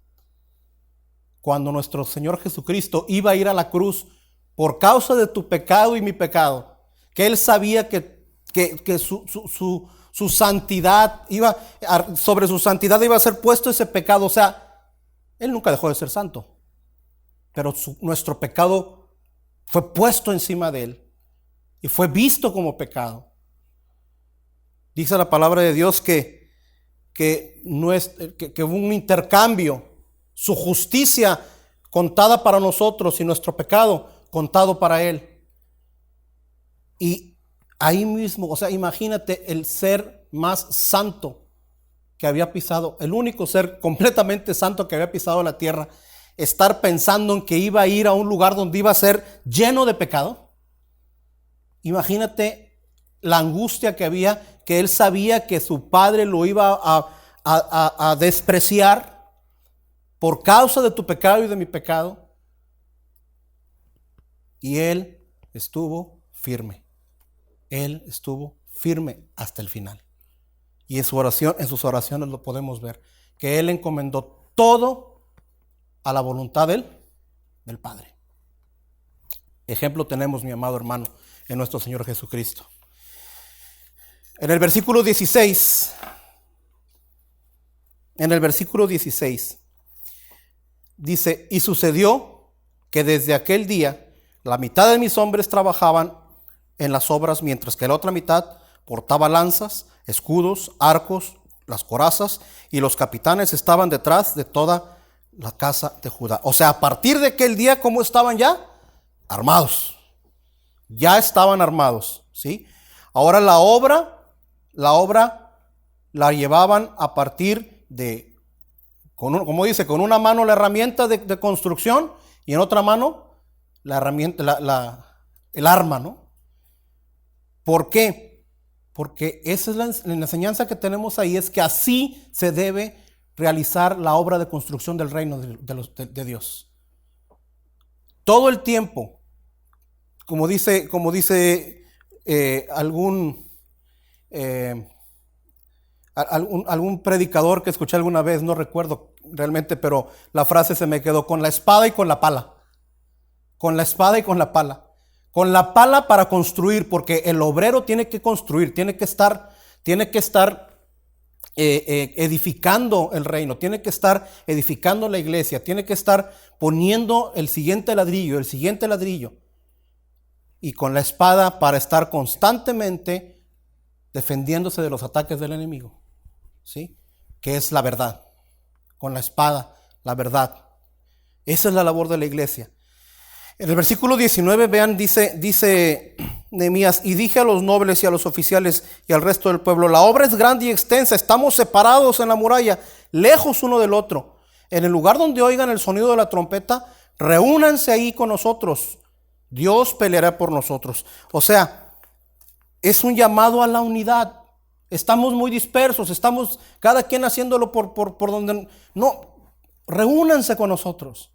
Cuando nuestro Señor Jesucristo iba a ir a la cruz por causa de tu pecado y mi pecado, que Él sabía que su santidad sobre su santidad iba a ser puesto ese pecado. O sea, Él nunca dejó de ser santo, pero nuestro pecado fue puesto encima de Él y fue visto como pecado. Dice la palabra de Dios que hubo un intercambio, su justicia contada para nosotros y nuestro pecado contado para Él. Y ahí mismo, o sea, imagínate el ser más santo que había pisado, el único ser completamente santo que había pisado la tierra, estar pensando en que iba a ir a un lugar donde iba a ser lleno de pecado. Imagínate la angustia que había, que Él sabía que su Padre lo iba a despreciar por causa de tu pecado y de mi pecado. Y Él estuvo firme. Él estuvo firme hasta el final. Y en sus oraciones lo podemos ver, que Él encomendó todo a la voluntad del Padre. Ejemplo tenemos, mi amado hermano, en nuestro Señor Jesucristo. En el versículo 16, dice, y sucedió que desde aquel día la mitad de mis hombres trabajaban en las obras, mientras que la otra mitad portaba lanzas, escudos, arcos, las corazas, y los capitanes estaban detrás de toda la casa de Judá. O sea, a partir de aquel día, ¿cómo estaban ya? Armados. Ya estaban armados, ¿sí? Ahora la obra la llevaban a partir de, como dice, con una mano la herramienta de construcción y en otra mano la herramienta, el arma, ¿no? ¿Por qué? Porque esa es la enseñanza que tenemos ahí, es que así se debe realizar la obra de construcción del reino de Dios. Todo el tiempo, como dice algún predicador que escuché alguna vez, no recuerdo realmente, pero la frase se me quedó: con la espada y con la pala. Con la espada y con la pala. Con la pala para construir, porque el obrero tiene que construir, tiene que estar edificando el reino, tiene que estar edificando la iglesia, tiene que estar poniendo el siguiente ladrillo. Y con la espada para estar constantemente defendiéndose de los ataques del enemigo, ¿sí? Que es la verdad. Con la espada, la verdad. Esa es la labor de la iglesia. En el versículo 19, vean, dice Nehemías: y dije a los nobles y a los oficiales y al resto del pueblo, la obra es grande y extensa, estamos separados en la muralla, lejos uno del otro. En el lugar donde oigan el sonido de la trompeta, reúnanse ahí con nosotros. Dios peleará por nosotros. O sea, es un llamado a la unidad. Estamos muy dispersos, estamos cada quien haciéndolo por donde... No, reúnanse con nosotros.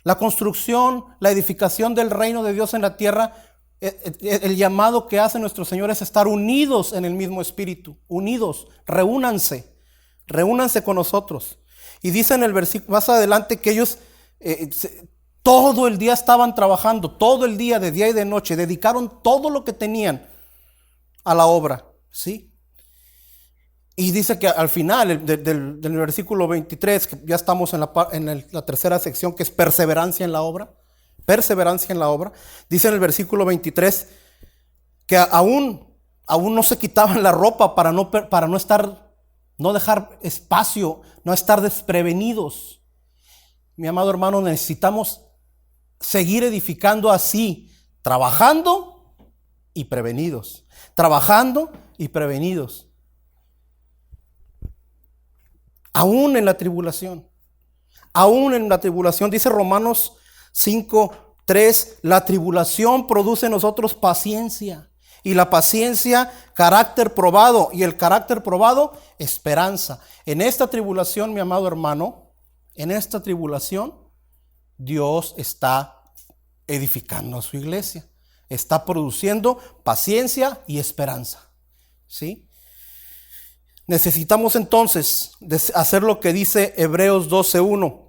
La construcción, la edificación del reino de Dios en la tierra, el llamado que hace nuestro Señor es estar unidos en el mismo espíritu, unidos, reúnanse con nosotros. Y dice en el versículo más adelante que ellos todo el día estaban trabajando, todo el día, de día y de noche, dedicaron todo lo que tenían a la obra, ¿sí? Y dice que al final del versículo 23, que ya estamos en la tercera sección, que es perseverancia en la obra, dice en el versículo 23 que aún no se quitaban la ropa para no dejar espacio, no estar desprevenidos. Mi amado hermano, necesitamos seguir edificando así, trabajando y prevenidos. Aún en la tribulación, dice Romanos 5:3, la tribulación produce en nosotros paciencia. Y la paciencia, carácter probado. Y el carácter probado, esperanza. En esta tribulación, mi amado hermano, en esta tribulación, Dios está edificando a su iglesia. Está produciendo paciencia y esperanza. ¿Sí? Necesitamos entonces hacer lo que dice Hebreos 12:1.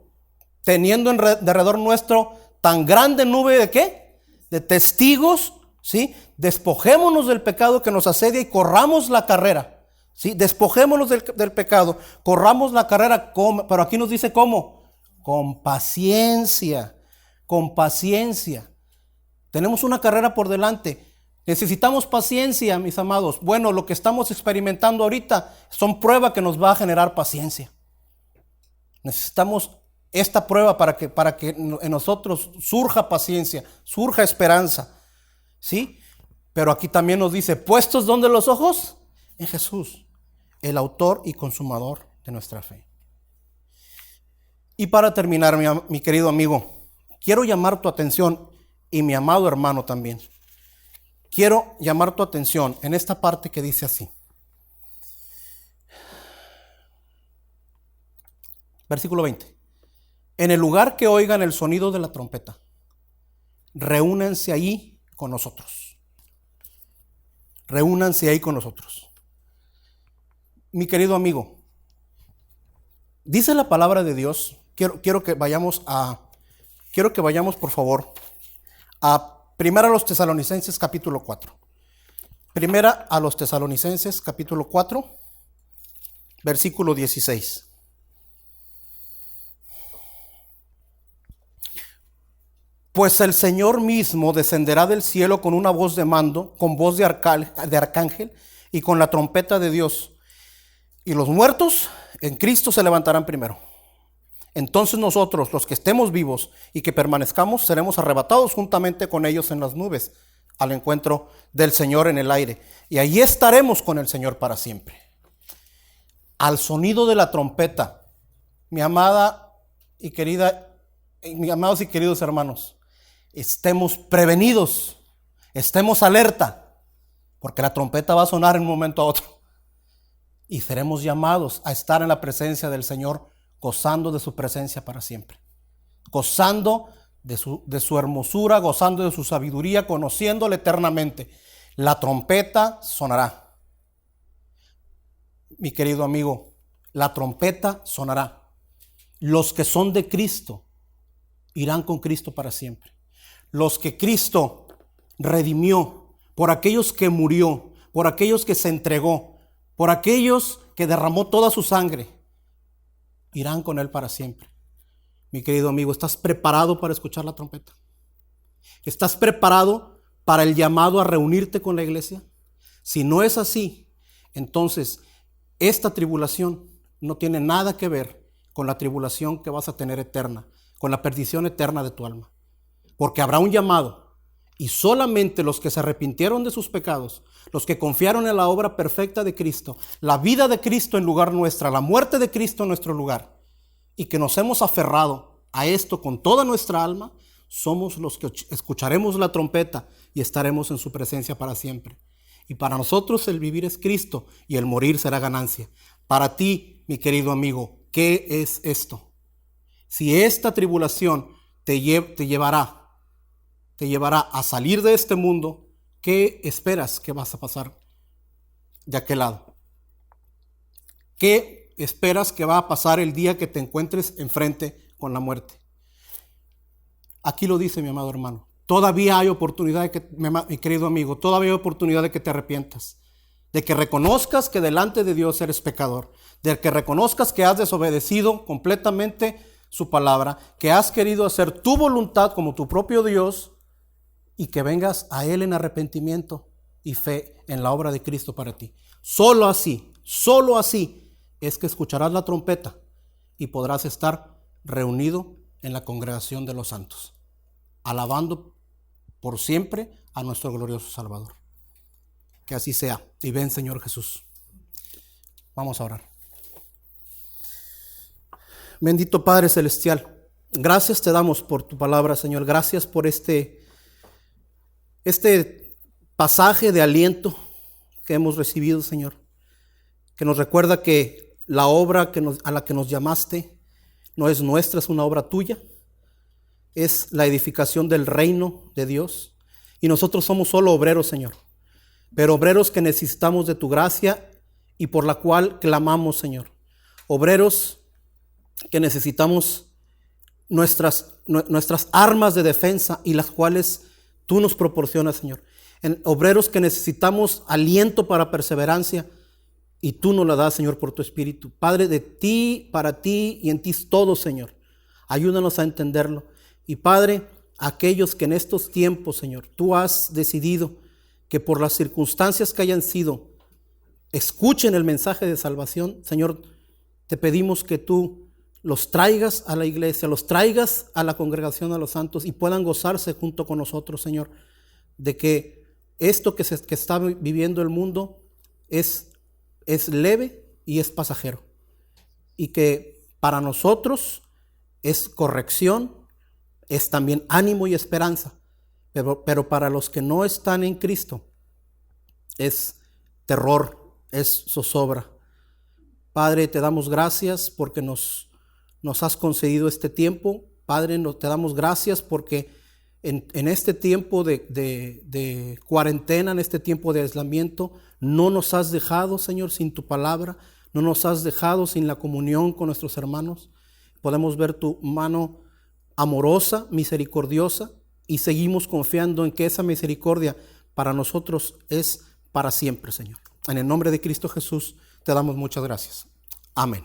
Teniendo alrededor nuestro tan grande nube de ¿qué? De testigos, ¿sí? Despojémonos del pecado que nos asedia y corramos la carrera, ¿sí? Despojémonos del pecado, corramos la carrera, pero aquí nos dice ¿cómo? Con paciencia, con paciencia. Tenemos una carrera por delante. Necesitamos paciencia, mis amados. Bueno, lo que estamos experimentando ahorita son pruebas que nos va a generar paciencia. Necesitamos esta prueba para que en nosotros surja paciencia, surja esperanza. ¿Sí? Pero aquí también nos dice, ¿puestos dónde los ojos? En Jesús, el autor y consumador de nuestra fe. Y para terminar, mi querido amigo, quiero llamar tu atención, y mi amado hermano también. Quiero llamar tu atención en esta parte que dice así. Versículo 20. En el lugar que oigan el sonido de la trompeta, reúnanse allí con nosotros. Reúnanse ahí con nosotros. Mi querido amigo, dice la palabra de Dios. Quiero que vayamos por favor a Primera a los Tesalonicenses capítulo 4. Primera a los Tesalonicenses capítulo 4, versículo 16. Pues el Señor mismo descenderá del cielo con una voz de mando, con voz de arcángel y con la trompeta de Dios. Y los muertos en Cristo se levantarán primero. Entonces nosotros, los que estemos vivos y que permanezcamos, seremos arrebatados juntamente con ellos en las nubes, al encuentro del Señor en el aire. Y allí estaremos con el Señor para siempre. Al sonido de la trompeta, mi amada y querida, mis amados y queridos hermanos, estemos prevenidos, estemos alerta, porque la trompeta va a sonar en un momento a otro. Y seremos llamados a estar en la presencia del Señor, gozando de su presencia para siempre, gozando de su hermosura, gozando de su sabiduría, conociéndole eternamente. La trompeta sonará. Mi querido amigo, la trompeta sonará. Los que son de Cristo irán con Cristo para siempre. Los que Cristo redimió, por aquellos que murió, por aquellos que se entregó, por aquellos que derramó toda su sangre, irán con Él para siempre. Mi querido amigo, ¿estás preparado para escuchar la trompeta? ¿Estás preparado para el llamado a reunirte con la iglesia? Si no es así, entonces esta tribulación no tiene nada que ver con la tribulación que vas a tener eterna, con la perdición eterna de tu alma. Porque habrá un llamado, y solamente los que se arrepintieron de sus pecados, los que confiaron en la obra perfecta de Cristo, la vida de Cristo en lugar nuestra, la muerte de Cristo en nuestro lugar, y que nos hemos aferrado a esto con toda nuestra alma, somos los que escucharemos la trompeta y estaremos en su presencia para siempre. Y para nosotros el vivir es Cristo y el morir será ganancia. Para ti, mi querido amigo, ¿qué es esto? Si esta tribulación te llevará a salir de este mundo, ¿qué esperas que vas a pasar de aquel lado? ¿Qué esperas que va a pasar el día que te encuentres enfrente con la muerte? Aquí lo dice mi amado hermano. Todavía hay oportunidad mi querido amigo, todavía hay oportunidad de que te arrepientas, de que reconozcas que delante de Dios eres pecador, de que reconozcas que has desobedecido completamente su palabra, que has querido hacer tu voluntad como tu propio Dios, y que vengas a Él en arrepentimiento y fe en la obra de Cristo para ti. Solo así es que escucharás la trompeta y podrás estar reunido en la congregación de los santos, alabando por siempre a nuestro glorioso Salvador. Que así sea. Y ven, Señor Jesús. Vamos a orar. Bendito Padre Celestial, gracias te damos por tu palabra, Señor. Gracias por este pasaje de aliento que hemos recibido, Señor, que nos recuerda que la obra a la que nos llamaste no es nuestra, es una obra tuya, es la edificación del reino de Dios, y nosotros somos solo obreros, Señor, pero obreros que necesitamos de tu gracia y por la cual clamamos, Señor. Obreros que necesitamos nuestras armas de defensa y las cuales tú nos proporcionas, Señor. Obreros que necesitamos aliento para perseverancia y tú nos la das, Señor, por tu Espíritu. Padre, de ti, para ti y en ti es todo, Señor. Ayúdanos a entenderlo. Y Padre, aquellos que en estos tiempos, Señor, tú has decidido que por las circunstancias que hayan sido, escuchen el mensaje de salvación, Señor, te pedimos que tú los traigas a la iglesia, los traigas a la congregación, a los santos, y puedan gozarse junto con nosotros, Señor, de que esto que está viviendo el mundo es leve y es pasajero, y que para nosotros es corrección, es también ánimo y esperanza, pero para los que no están en Cristo es terror, es zozobra. Padre, te damos gracias porque nos has concedido este tiempo. Padre, te damos gracias porque en este tiempo de cuarentena, en este tiempo de aislamiento, no nos has dejado, Señor, sin tu palabra, no nos has dejado sin la comunión con nuestros hermanos. Podemos ver tu mano amorosa, misericordiosa, y seguimos confiando en que esa misericordia para nosotros es para siempre, Señor. En el nombre de Cristo Jesús te damos muchas gracias. Amén.